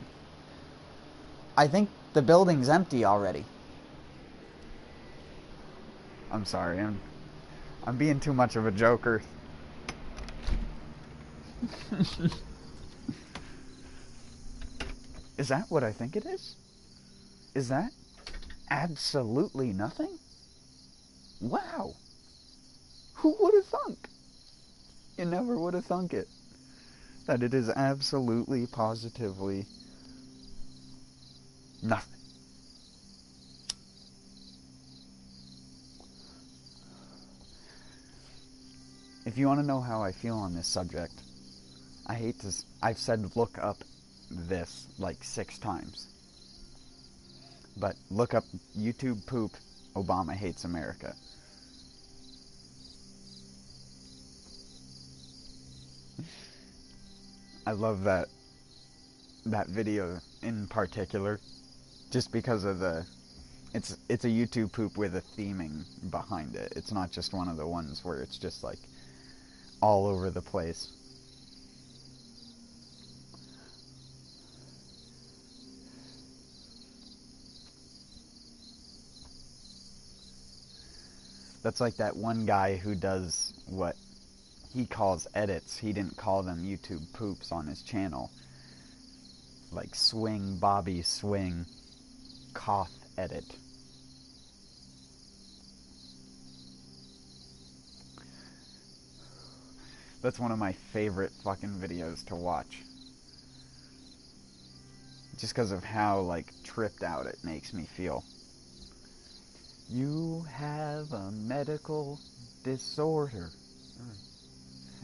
I think the building's empty already. I'm sorry, I'm being too much of a joker. Is that what I think it is? Is that absolutely nothing? Wow. Who would have thunk? You never would have thunk it. That it is absolutely, positively nothing. If you want to know how I feel on this subject, I've said look up this like 6 times. But look up YouTube poop, Obama hates America. I love that video in particular, just because of it's a YouTube poop with a theming behind it. It's not just one of the ones where it's just like all over the place. That's like that one guy who does what he calls edits. He didn't call them YouTube poops on his channel. Like swing, Bobby, swing, cough, edit. That's one of my favorite fucking videos to watch. Just because of how, like, tripped out it makes me feel. You have a medical disorder.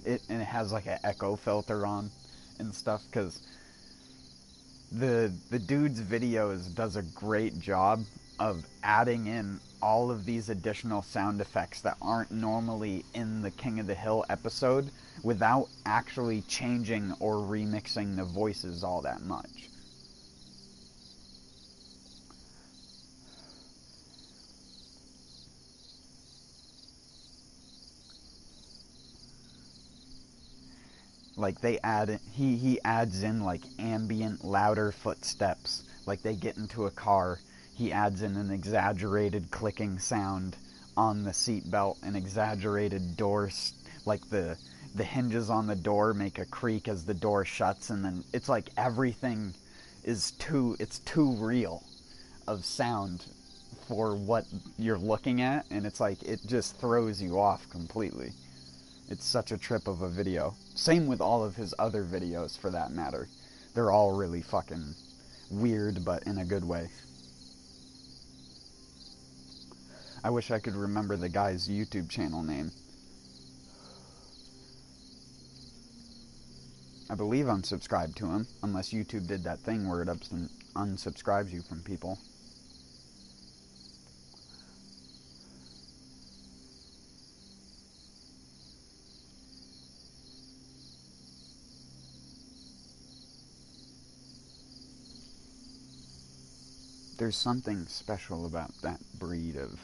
And it has like an echo filter on and stuff, because the dude's videos does a great job of adding in all of these additional sound effects that aren't normally in the King of the Hill episode, without actually changing or remixing the voices all that much. Like they he adds in like ambient, louder footsteps. Like they get into a car, he adds in an exaggerated clicking sound on the seatbelt, an exaggerated doors, like the hinges on the door make a creak as the door shuts, and then it's like everything is it's too real of sound for what you're looking at, and it's like it just throws you off completely. It's such a trip of a video. Same with all of his other videos, for that matter. They're all really fucking weird, but in a good way. I wish I could remember the guy's YouTube channel name. I believe I'm subscribed to him, unless YouTube did that thing where it unsubscribes you from people. There's something special about that breed of,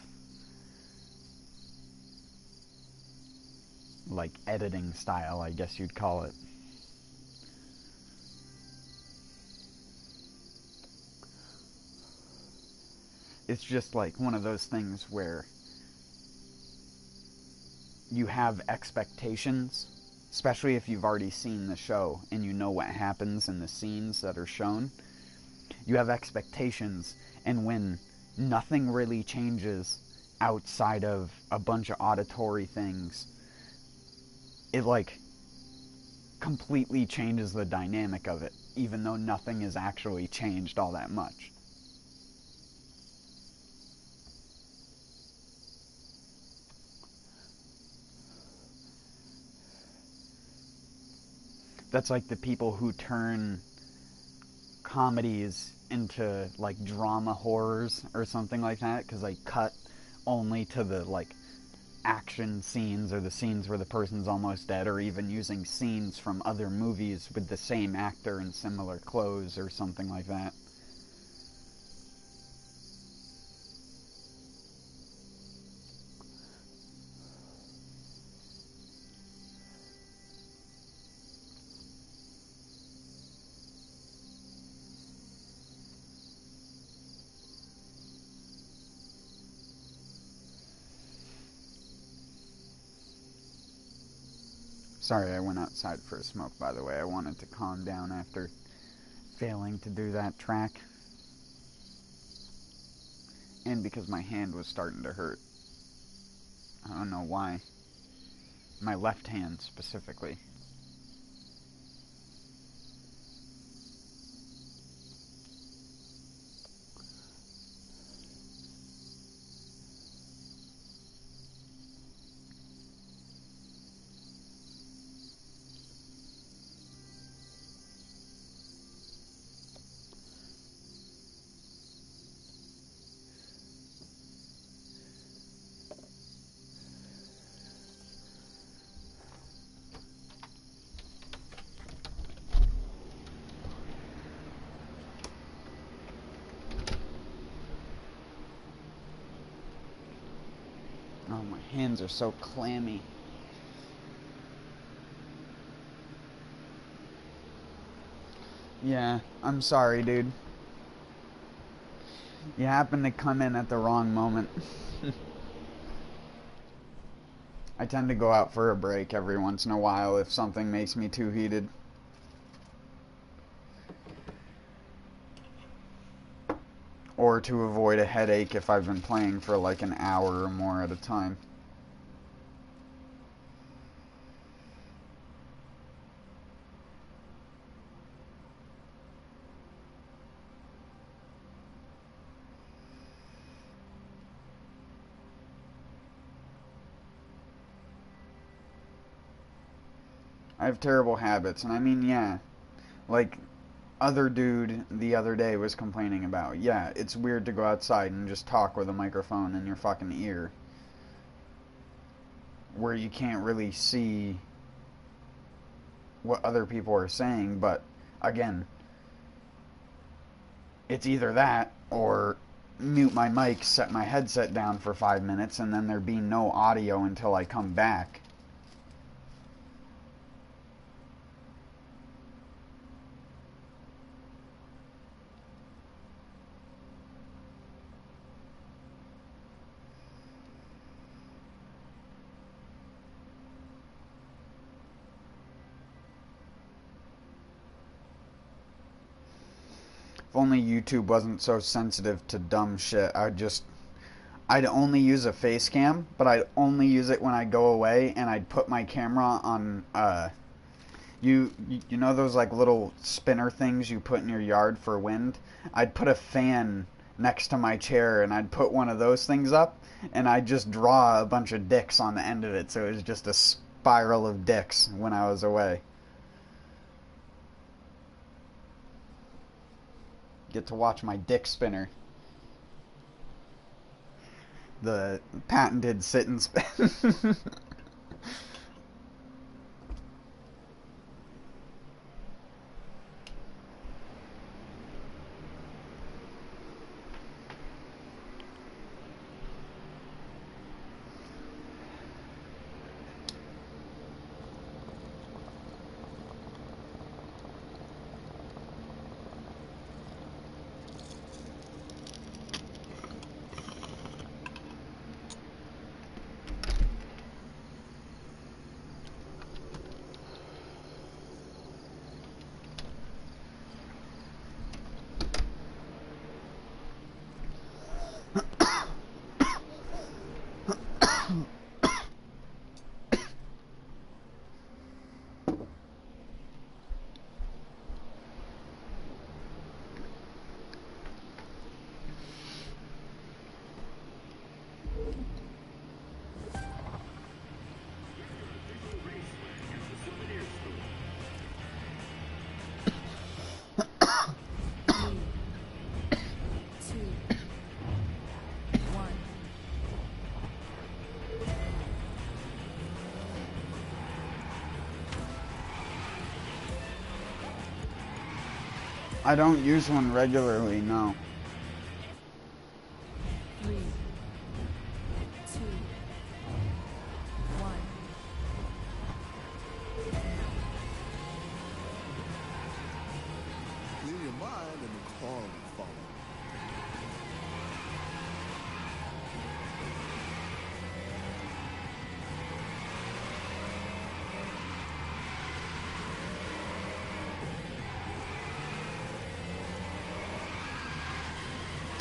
like, editing style, I guess you'd call it. It's just like one of those things where you have expectations, especially if you've already seen the show and you know what happens in the scenes that are shown. You have expectations, and when nothing really changes outside of a bunch of auditory things, it like completely changes the dynamic of it, even though nothing has actually changed all that much. That's like the people who turn comedies into like drama horrors or something like that, because they cut only to the like action scenes or the scenes where the person's almost dead, or even using scenes from other movies with the same actor in similar clothes or something like that. Sorry, I went outside for a smoke, by the way. I wanted to calm down after failing to do that track. And because my hand was starting to hurt. I don't know why. My left hand, specifically. Oh, my hands are so clammy. Yeah, I'm sorry, dude. You happened to come in at the wrong moment. I tend to go out for a break every once in a while if something makes me too heated. Or to avoid a headache if I've been playing for like an hour or more at a time. I have terrible habits, and I mean, yeah, like, other dude the other day was complaining about, yeah, it's weird to go outside and just talk with a microphone in your fucking ear, where you can't really see what other people are saying, but, again, it's either that, or mute my mic, set my headset down for 5 minutes, and then there be no audio until I come back. only YouTube wasn't so sensitive to dumb shit. I'd only use a face cam, but I'd only use it when I go away, and I'd put my camera on, you know those like little spinner things you put in your yard for wind? I'd put a fan next to my chair, and I'd put one of those things up, and I'd just draw a bunch of dicks on the end of it, so it was just a spiral of dicks when I was away. Get to watch my dick spinner. The patented sit and spin. I don't use one regularly, no. 3, 2, 1. Clear your mind and the call will follow.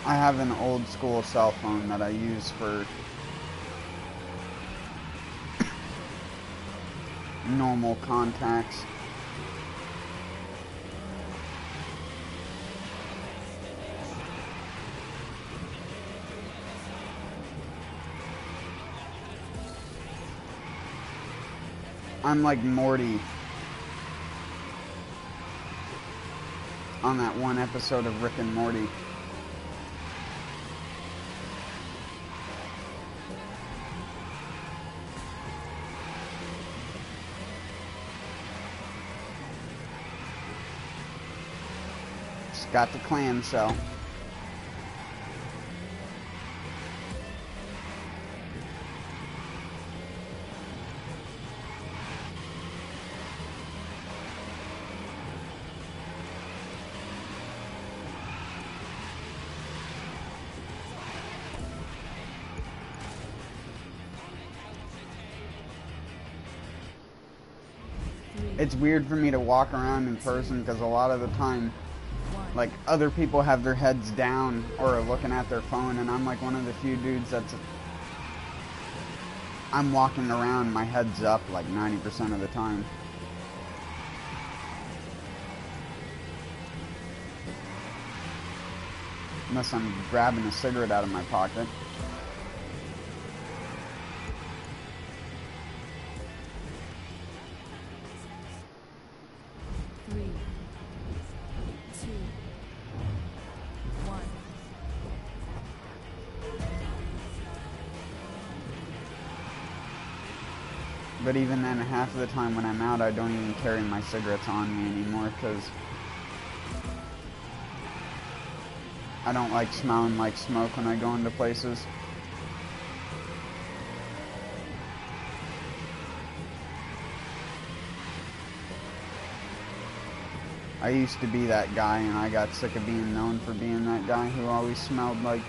I have an old school cell phone that I use for normal contacts. I'm like Morty on that one episode of Rick and Morty. Just got the clamshell. It's weird for me to walk around in person because a lot of the time, like, other people have their heads down or are looking at their phone, and I'm like one of the few dudes I'm walking around, my head's up like 90% of the time. Unless I'm grabbing a cigarette out of my pocket. But even then, half of the time when I'm out, I don't even carry my cigarettes on me anymore because I don't like smelling like smoke when I go into places. I used to be that guy, and I got sick of being known for being that guy who always smelled like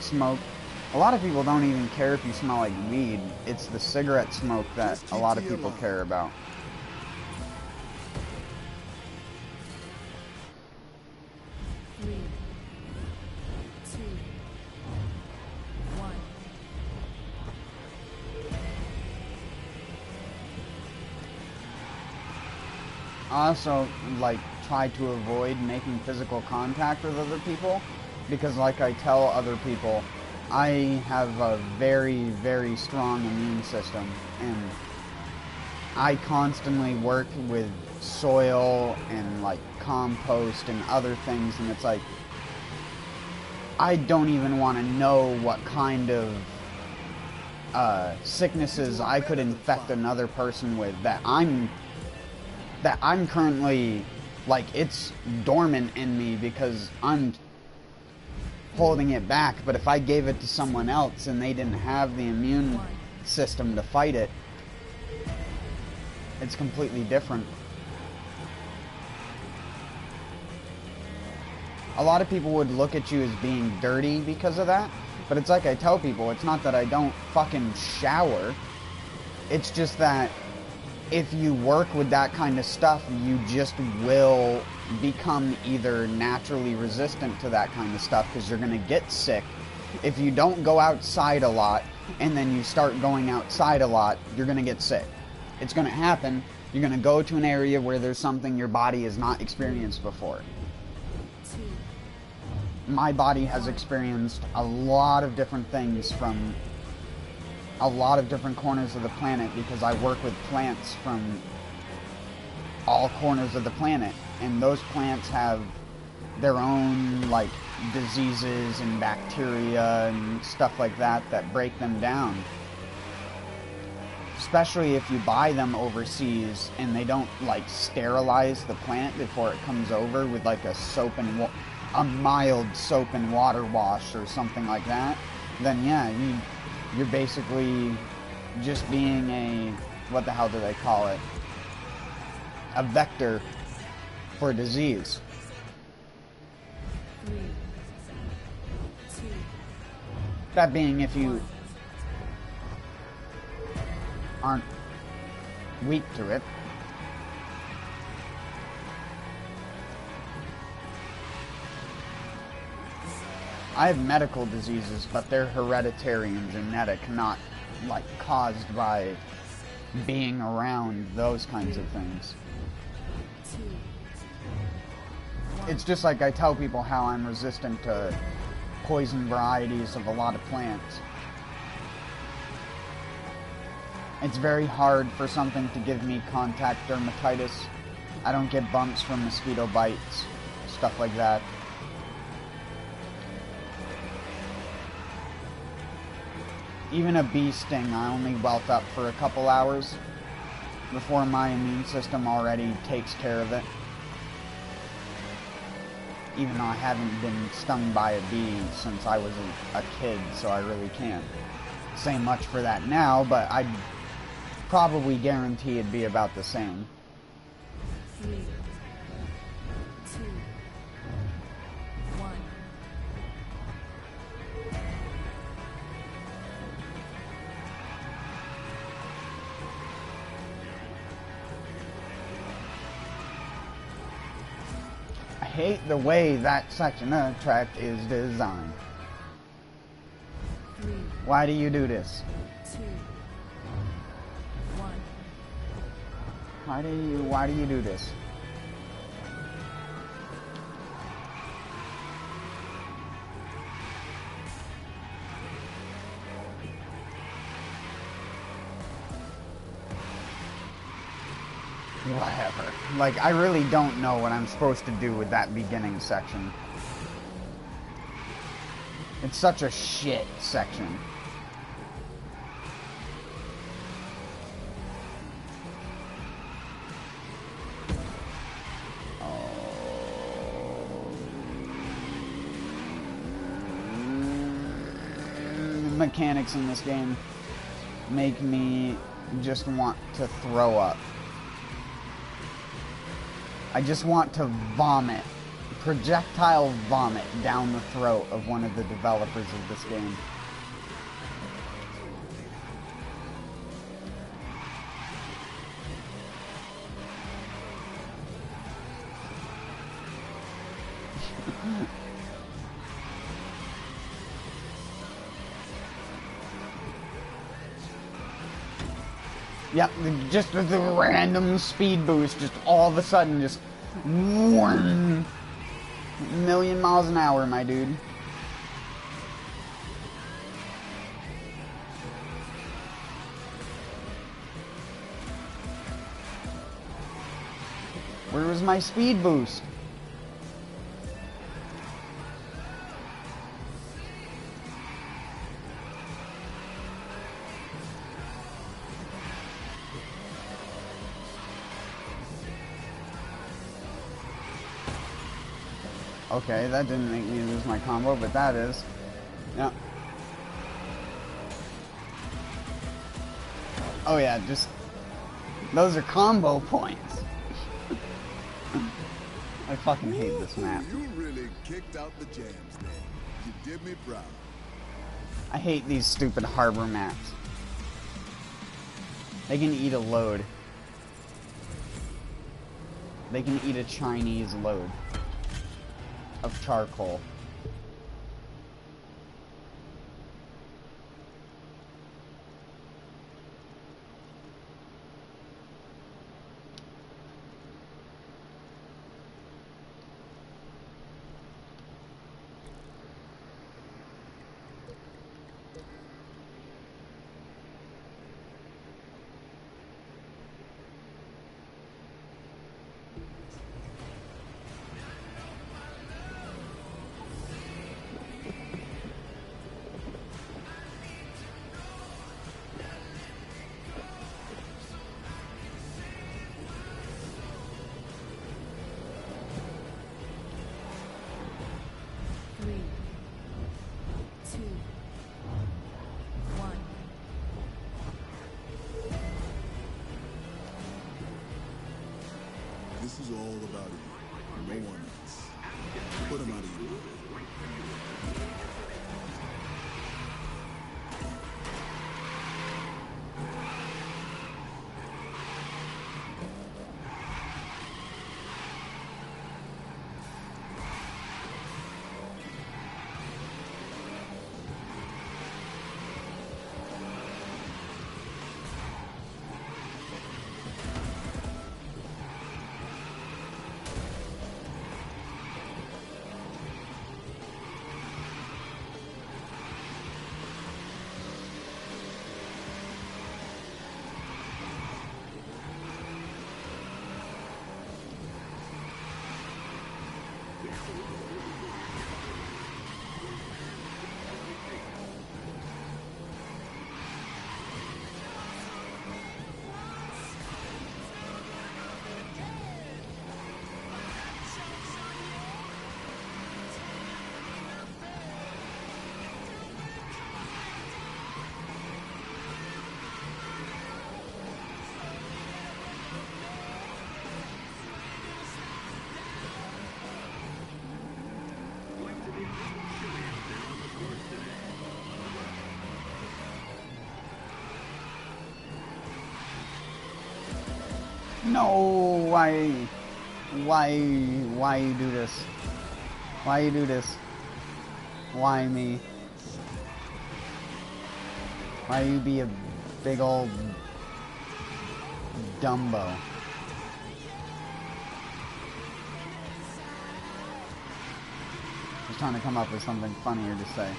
smoke. A lot of people don't even care if you smell like weed. It's the cigarette smoke that a lot of people care about. I also, like, try to avoid making physical contact with other people, because like I tell other people, I have a very, very strong immune system, and I constantly work with soil and, like, compost and other things, and it's like, I don't even want to know what kind of sicknesses I could infect another person with that I'm currently, like, it's dormant in me because I'm holding it back. But if I gave it to someone else and they didn't have the immune system to fight it, it's completely different. A lot of people would look at you as being dirty because of that, but it's like I tell people, it's not that I don't fucking shower. It's just that if you work with that kind of stuff, you just will become either naturally resistant to that kind of stuff because you're going to get sick. If you don't go outside a lot and then you start going outside a lot, you're going to get sick. It's going to happen. You're going to go to an area where there's something your body has not experienced before. My body has experienced a lot of different things from a lot of different corners of the planet because I work with plants from all corners of the planet, and those plants have their own, like, diseases and bacteria and stuff like that that break them down. Especially if you buy them overseas and they don't, like, sterilize the plant before it comes over with, like, a mild soap and water wash or something like that, then yeah, you're basically just being a, what the hell do they call it? A vector for disease. 3, 2, That being, if you aren't weak to it. I have medical diseases, but they're hereditary and genetic, not, like, caused by being around those kinds of things. 2. It's just like I tell people how I'm resistant to poison varieties of a lot of plants. It's very hard for something to give me contact dermatitis. I don't get bumps from mosquito bites, stuff like that. Even a bee sting, I only welt up for a couple hours before my immune system already takes care of it. Even though I haven't been stung by a bee since I was a kid, so I really can't say much for that now, but I'd probably guarantee it'd be about the same. 3, 2, 1. I hate the way that section of the track is designed. 3, Why do you do this? 2, 1. Why do you do this? Whatever. Like, I really don't know what I'm supposed to do with that beginning section. It's such a shit section. The mechanics in this game make me just want to throw up. I just want to vomit, projectile vomit down the throat of one of the developers of this game. Yep, just the random speed boost, just all of a sudden, just 1,000,000 miles an hour, my dude. Where was my speed boost? Okay, that didn't make me lose my combo, but that is. Yeah. Oh yeah, just... those are combo points. I fucking hate this map. You really kicked out the jams there. You did me proud. I hate these stupid harbor maps. They can eat a load. They can eat a Chinese load of charcoal. This is all about you. No one else. Put him out of your mind. No, why you do this? Why you do this? Why me? Why you be a big old Dumbo? Just trying to come up with something funnier to say.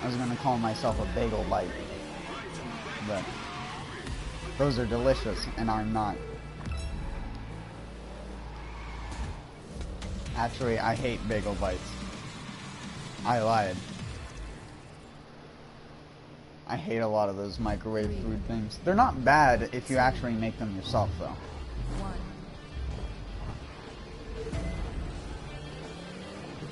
I was gonna call myself a bagel light. But those are delicious, and I'm not. Actually, I hate bagel bites. I lied. I hate a lot of those microwave food things. They're not bad if you actually make them yourself, though.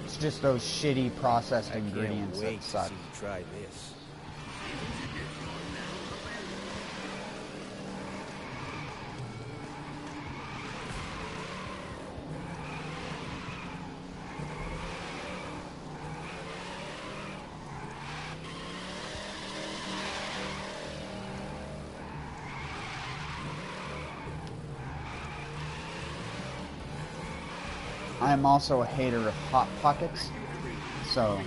It's just those shitty processed ingredients that suck. Try this. I am also a hater of Hot Pockets, so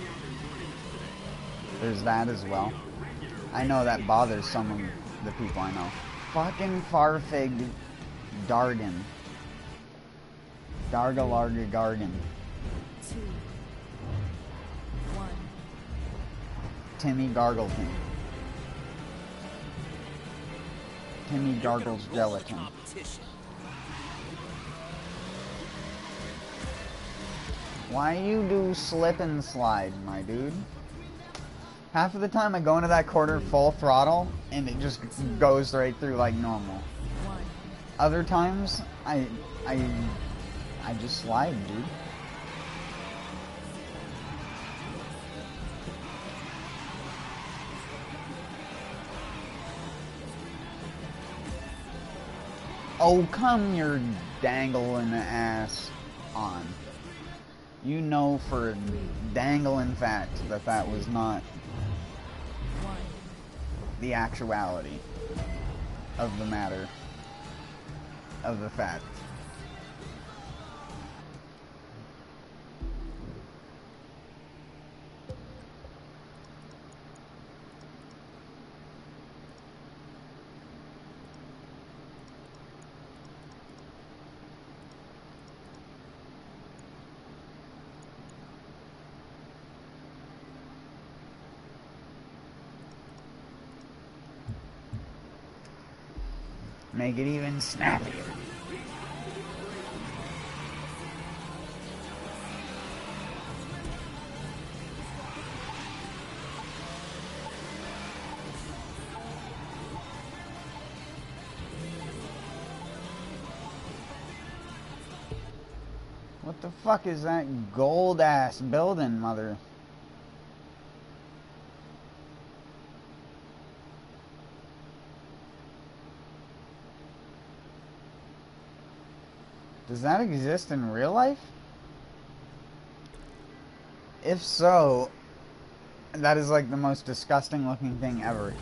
there's that as well. I know that bothers some of the people I know. Fucking Farfig Dargan. Darga Larga Gargan. 2, 1. Timmy Gargleton. Timmy Gargles Gelatin. Why you do slip and slide, my dude? Half of the time I go into that corner full throttle and it just goes right through like normal. 1. Other times I just slide, dude. Oh, come your dangling ass on. You know for a dangling fact that that was not 1. the actuality of the matter, of the fact. Make it even snappier. What the fuck is that gold ass building, mother? Does that exist in real life? If so, that is like the most disgusting looking thing ever.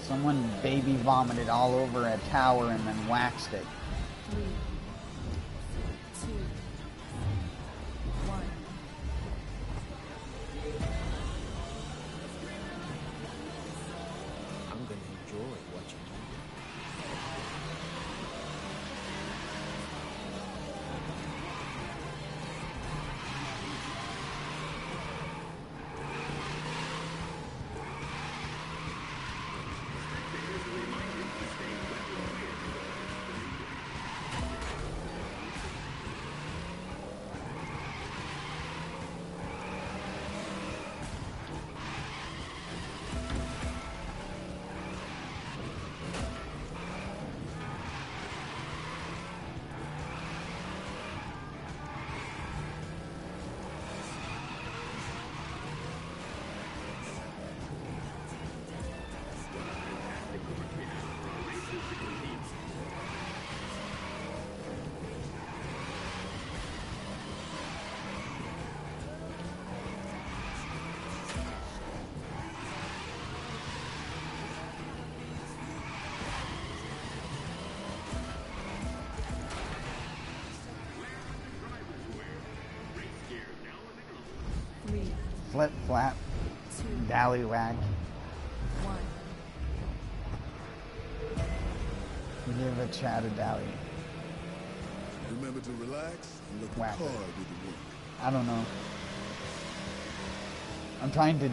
Someone baby vomited all over a tower and then waxed it. 3, 2, 1. I'm gonna enjoy what you do. Flip flap, 2, dallywag. 1. Give a chat a dally. Remember to relax and let the Whack car it. do the work. I don't know. I'm trying to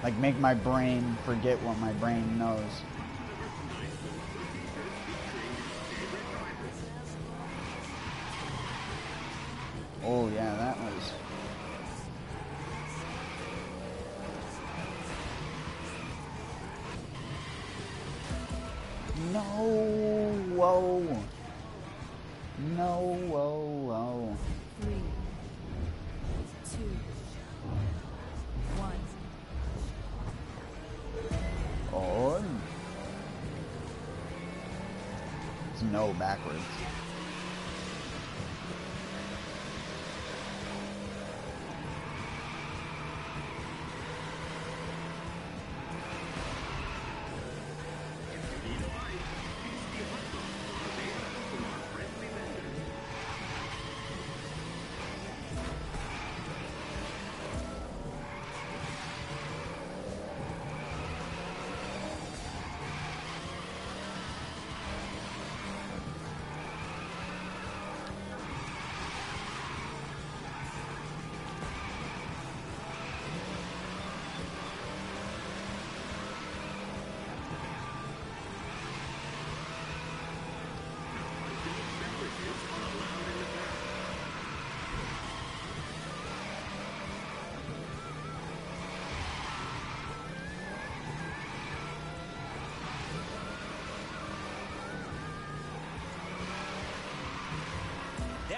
like make my brain forget what my brain knows. Oh yeah, that was. No, whoa. No, whoa, whoa. 3, 2, 1. Oh. It's no backwards.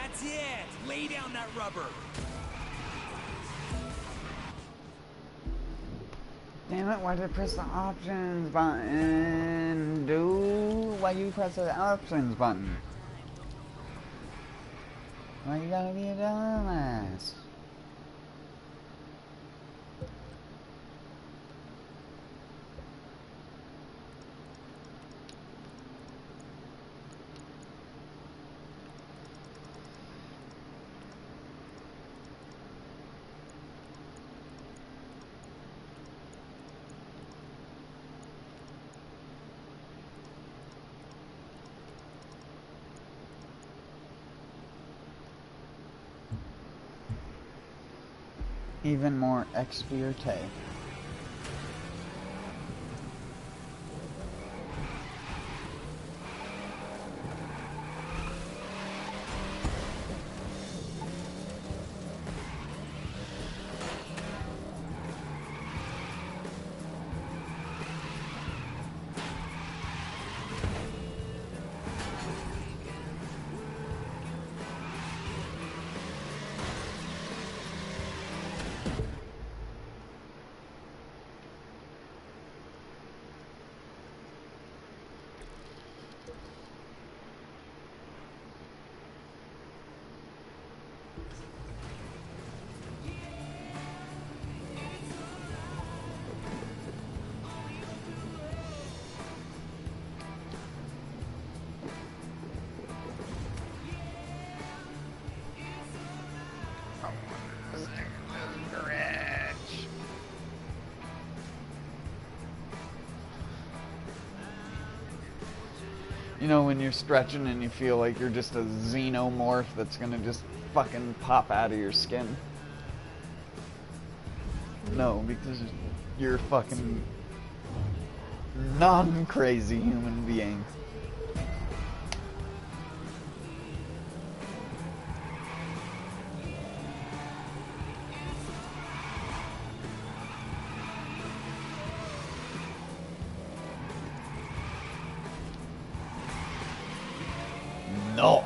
That's it! Lay down that rubber! Damn it, why did I press the options button? Dude, why you press the options button? Why you gotta be a dumbass? Even more experte. You know, when you're stretching and you feel like you're just a xenomorph that's gonna just fucking pop out of your skin. No, because you're a fucking non-crazy human being. No.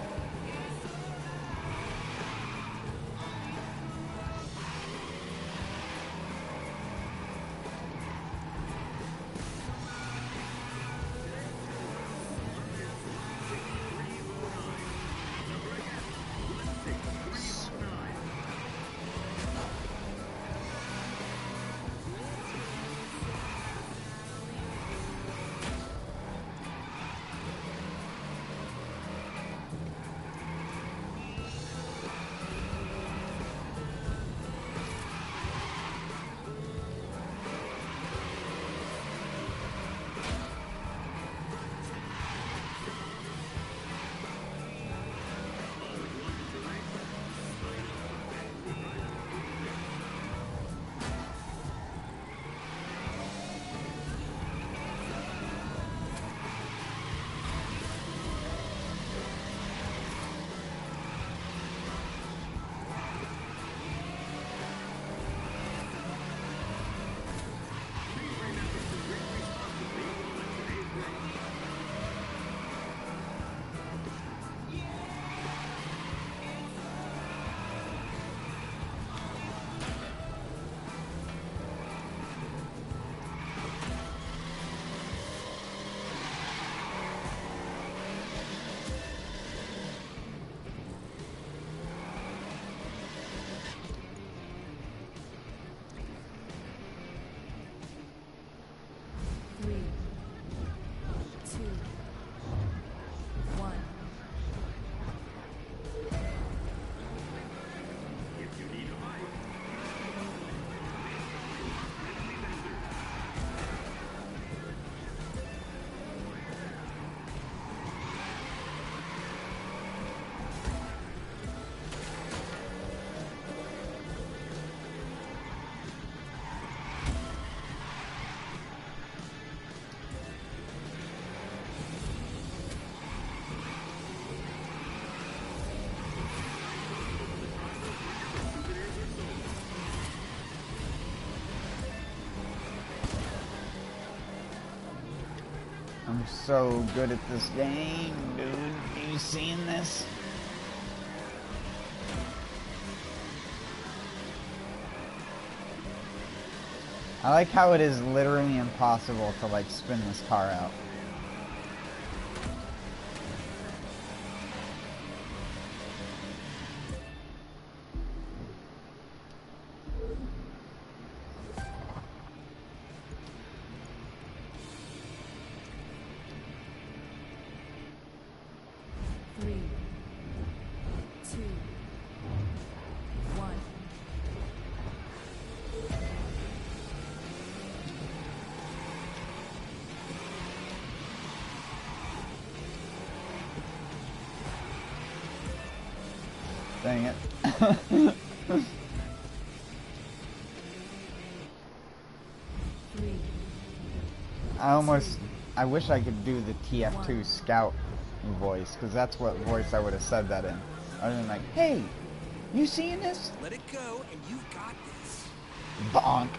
I'm so good at this game, dude. You seen this? I like how it is literally impossible to like spin this car out. Dang it. I wish I could do the TF2 Scout voice, because that's what voice I would have said that in. I would have been like, hey, you seeing this? Let it go, and you've got this. Bonk.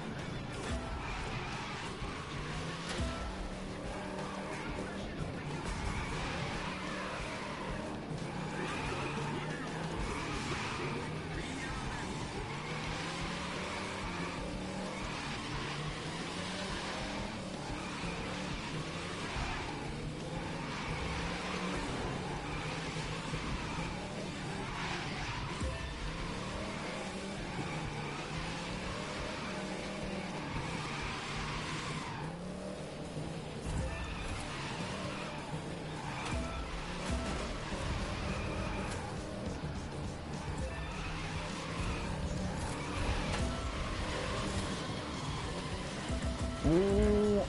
Ooh,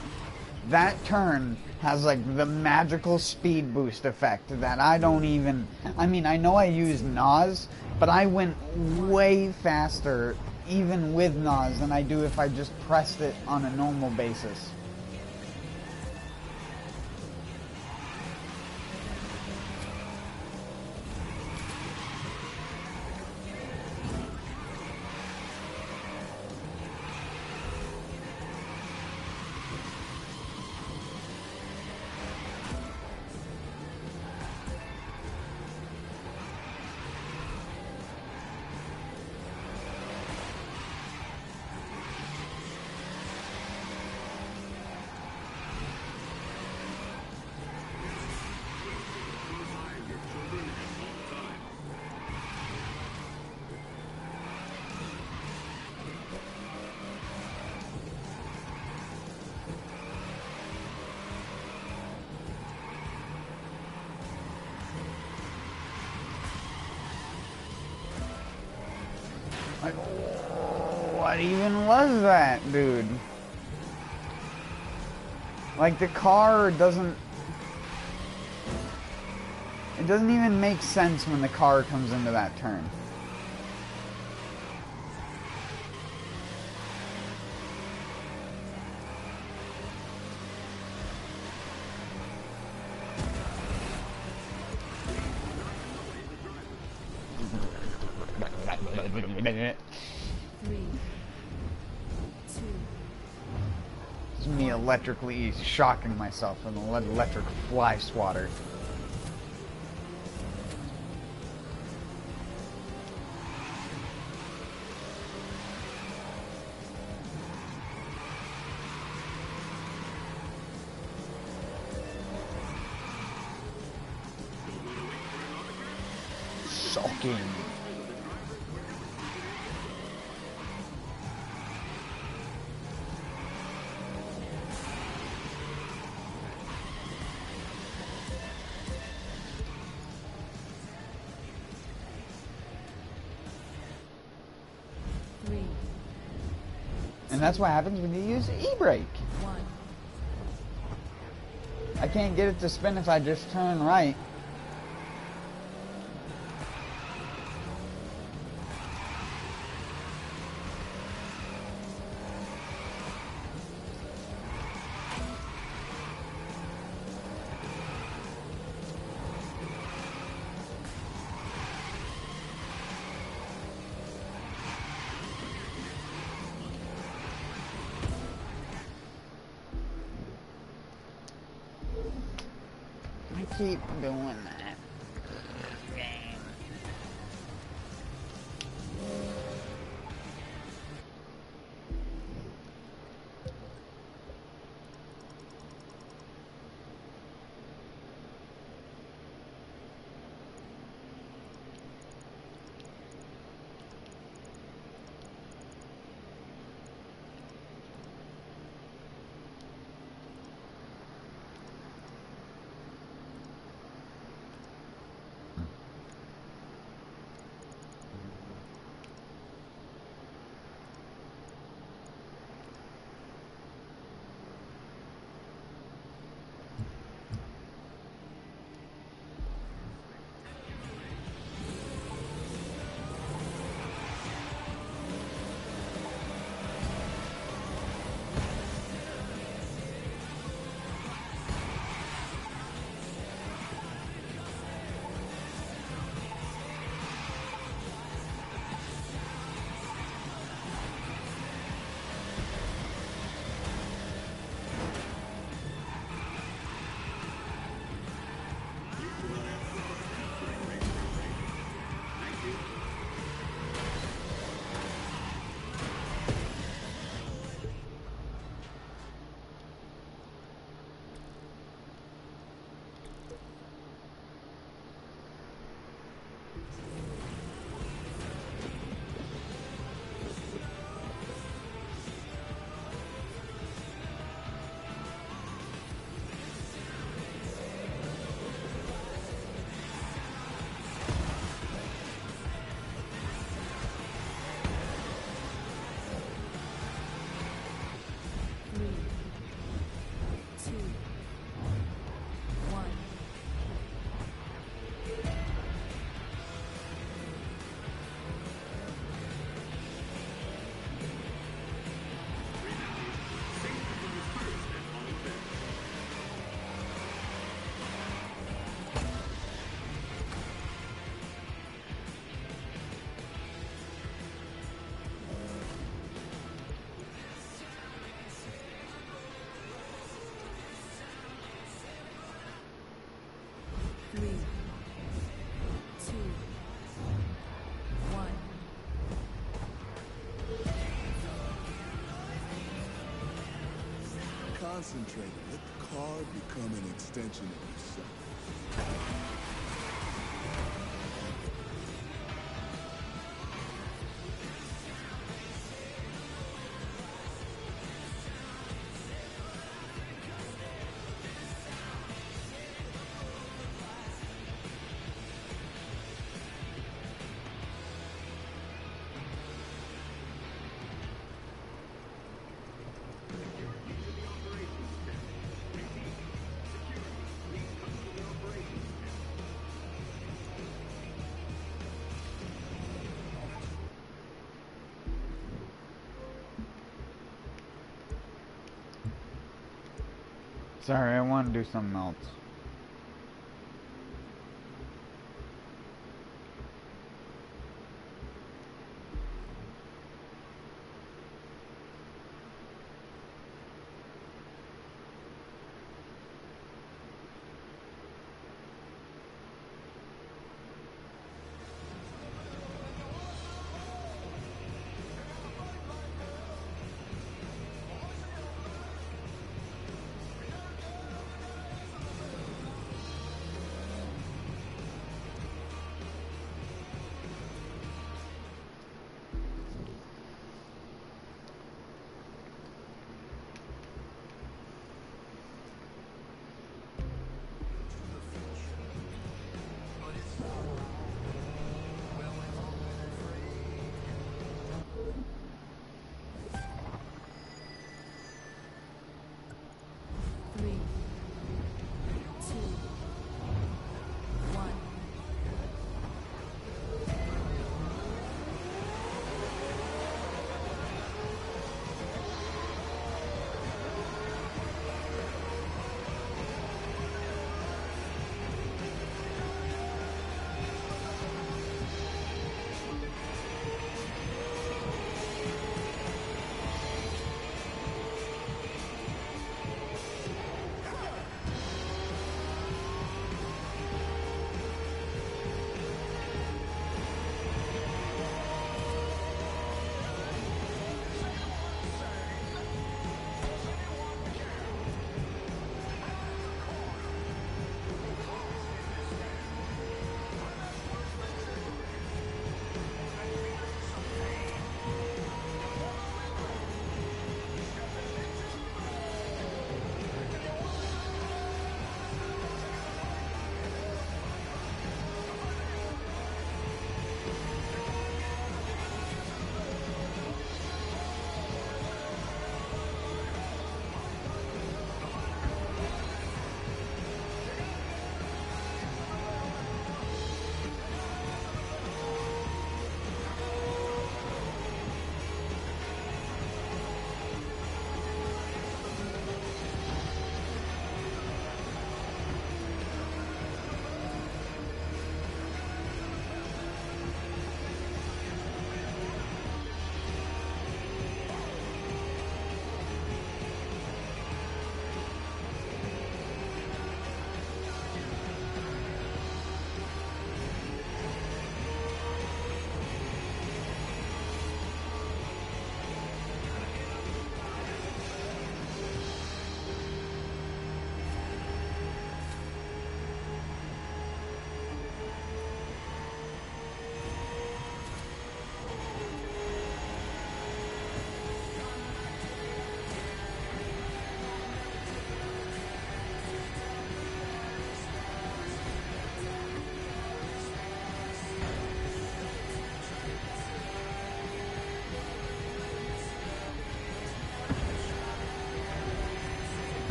that turn has like the magical speed boost effect that I don't even, I mean, I know I use NOS, but I went way faster even with NOS than I do if I just pressed it on a normal basis. Like, what even was that, dude? Like, the car doesn't... It doesn't even make sense when the car comes into that turn. It's me electrically shocking myself with an electric fly swatter. Shocking. And that's what happens when you use e-brake. I can't get it to spin if I just turn right. Keep doing that. Game. Concentrate. Let the car become an extension of yourself. Sorry, I want to do something else.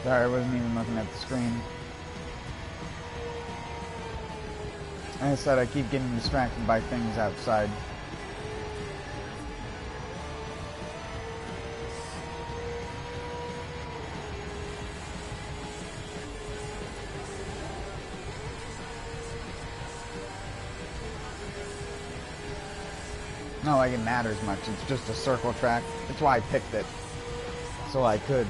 Sorry, I wasn't even looking at the screen. Like I said, I keep getting distracted by things outside. Not like it matters much, it's just a circle track. That's why I picked it. So I could.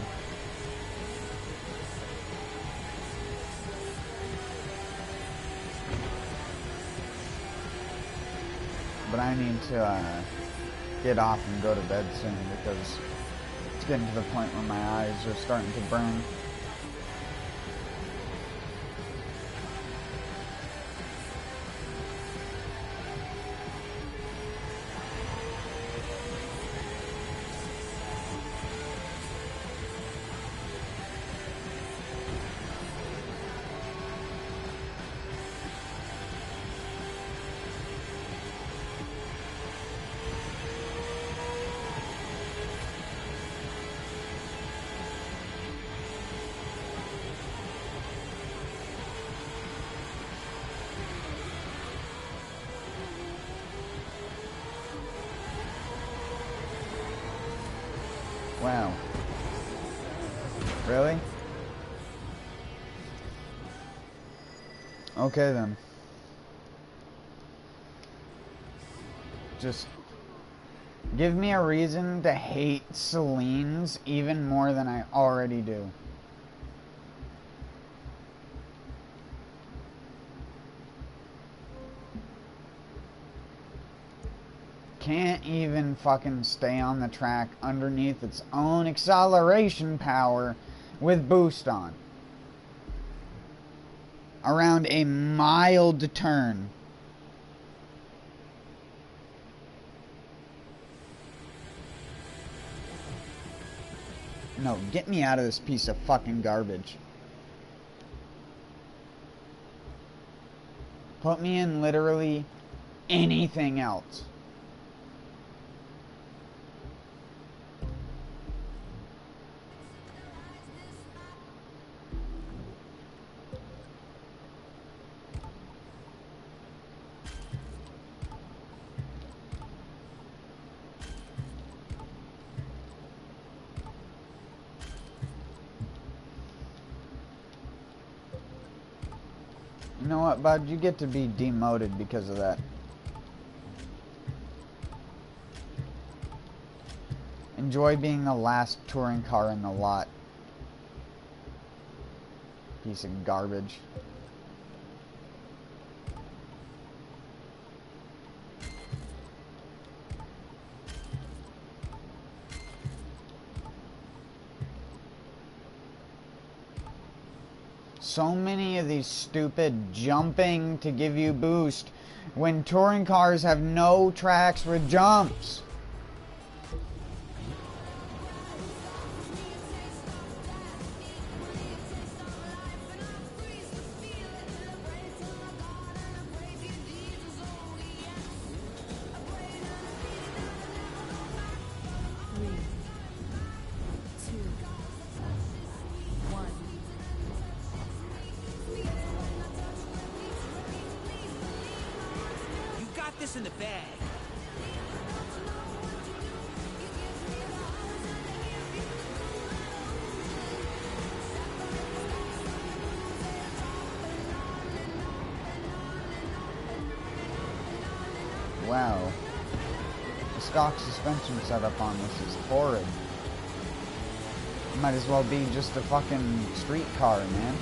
but I need to get off and go to bed soon because it's getting to the point where my eyes are starting to burn. Wow. Really? Okay then. Just give me a reason to hate Celine's even more than I already do. Can't even fucking stay on the track underneath its own acceleration power with boost on. Around a mild turn. No, get me out of this piece of fucking garbage. Put me in literally anything else. You know what, bud? You get to be demoted because of that. Enjoy being the last touring car in the lot. Piece of garbage. So many of these stupid jumping to give you boost when touring cars have no tracks with jumps. This in the bag. Wow. The stock suspension setup on this is horrid. Might as well be just a fucking street car, man.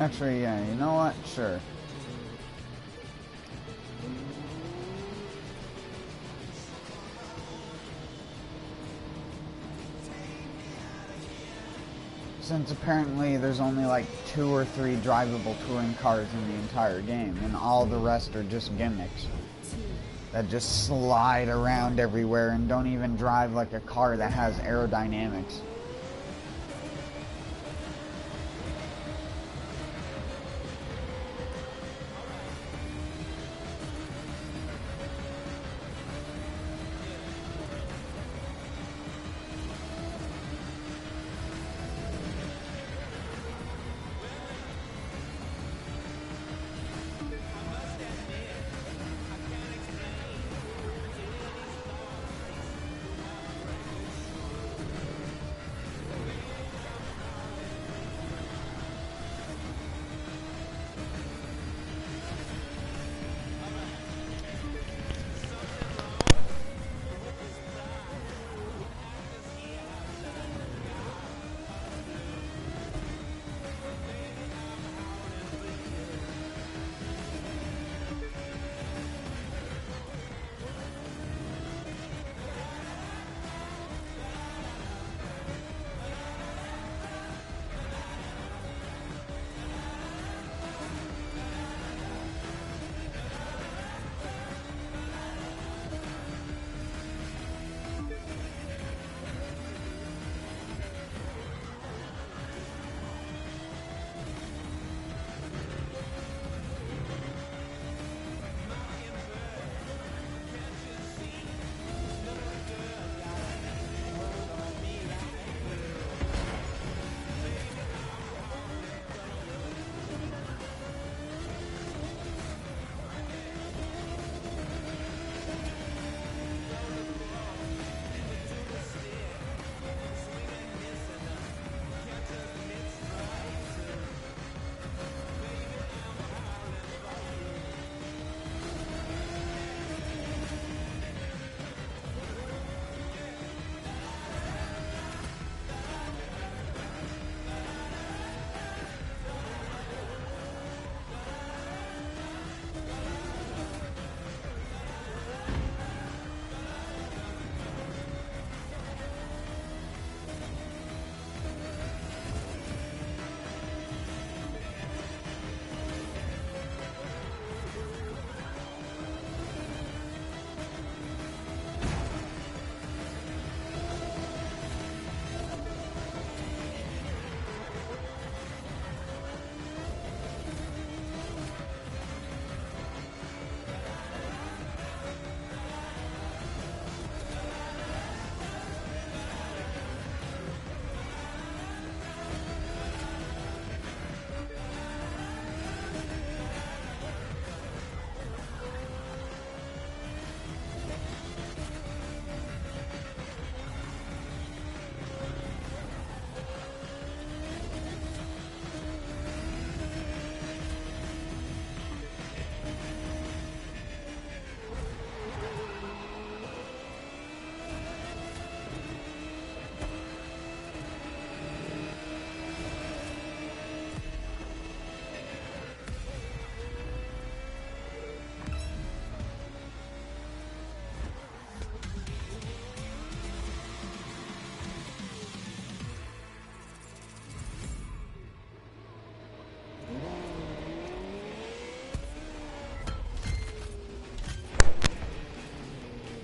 Actually, yeah, you know what? Sure. Since apparently there's only like 2 or 3 drivable touring cars in the entire game, and all the rest are just gimmicks that just slide around everywhere and don't even drive like a car that has aerodynamics.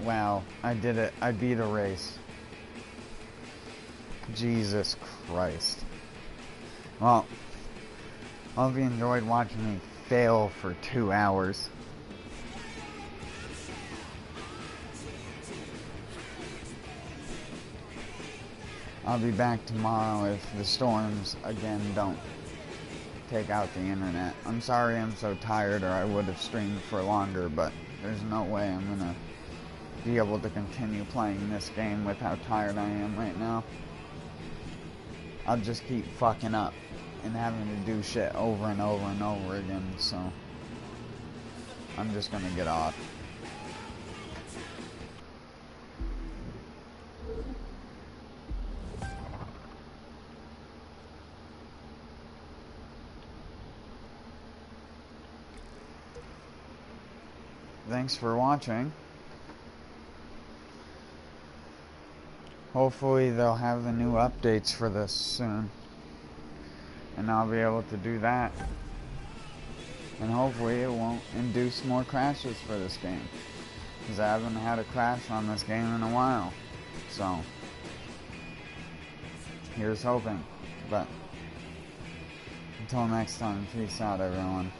Wow, I did it. I beat a race. Jesus Christ. Well, I hope you enjoyed watching me fail for 2 hours. I'll be back tomorrow if the storms again don't take out the internet. I'm sorry I'm so tired, or I would have streamed for longer, but there's no way I'm gonna be able to continue playing this game with how tired I am right now. I'll just keep fucking up and having to do shit over and over and over again, so I'm just gonna get off. thanks for watching. Hopefully they'll have the new updates for this soon, and I'll be able to do that. And hopefully it won't induce more crashes for this game, because I haven't had a crash on this game in a while. So here's hoping. But until next time, peace out everyone.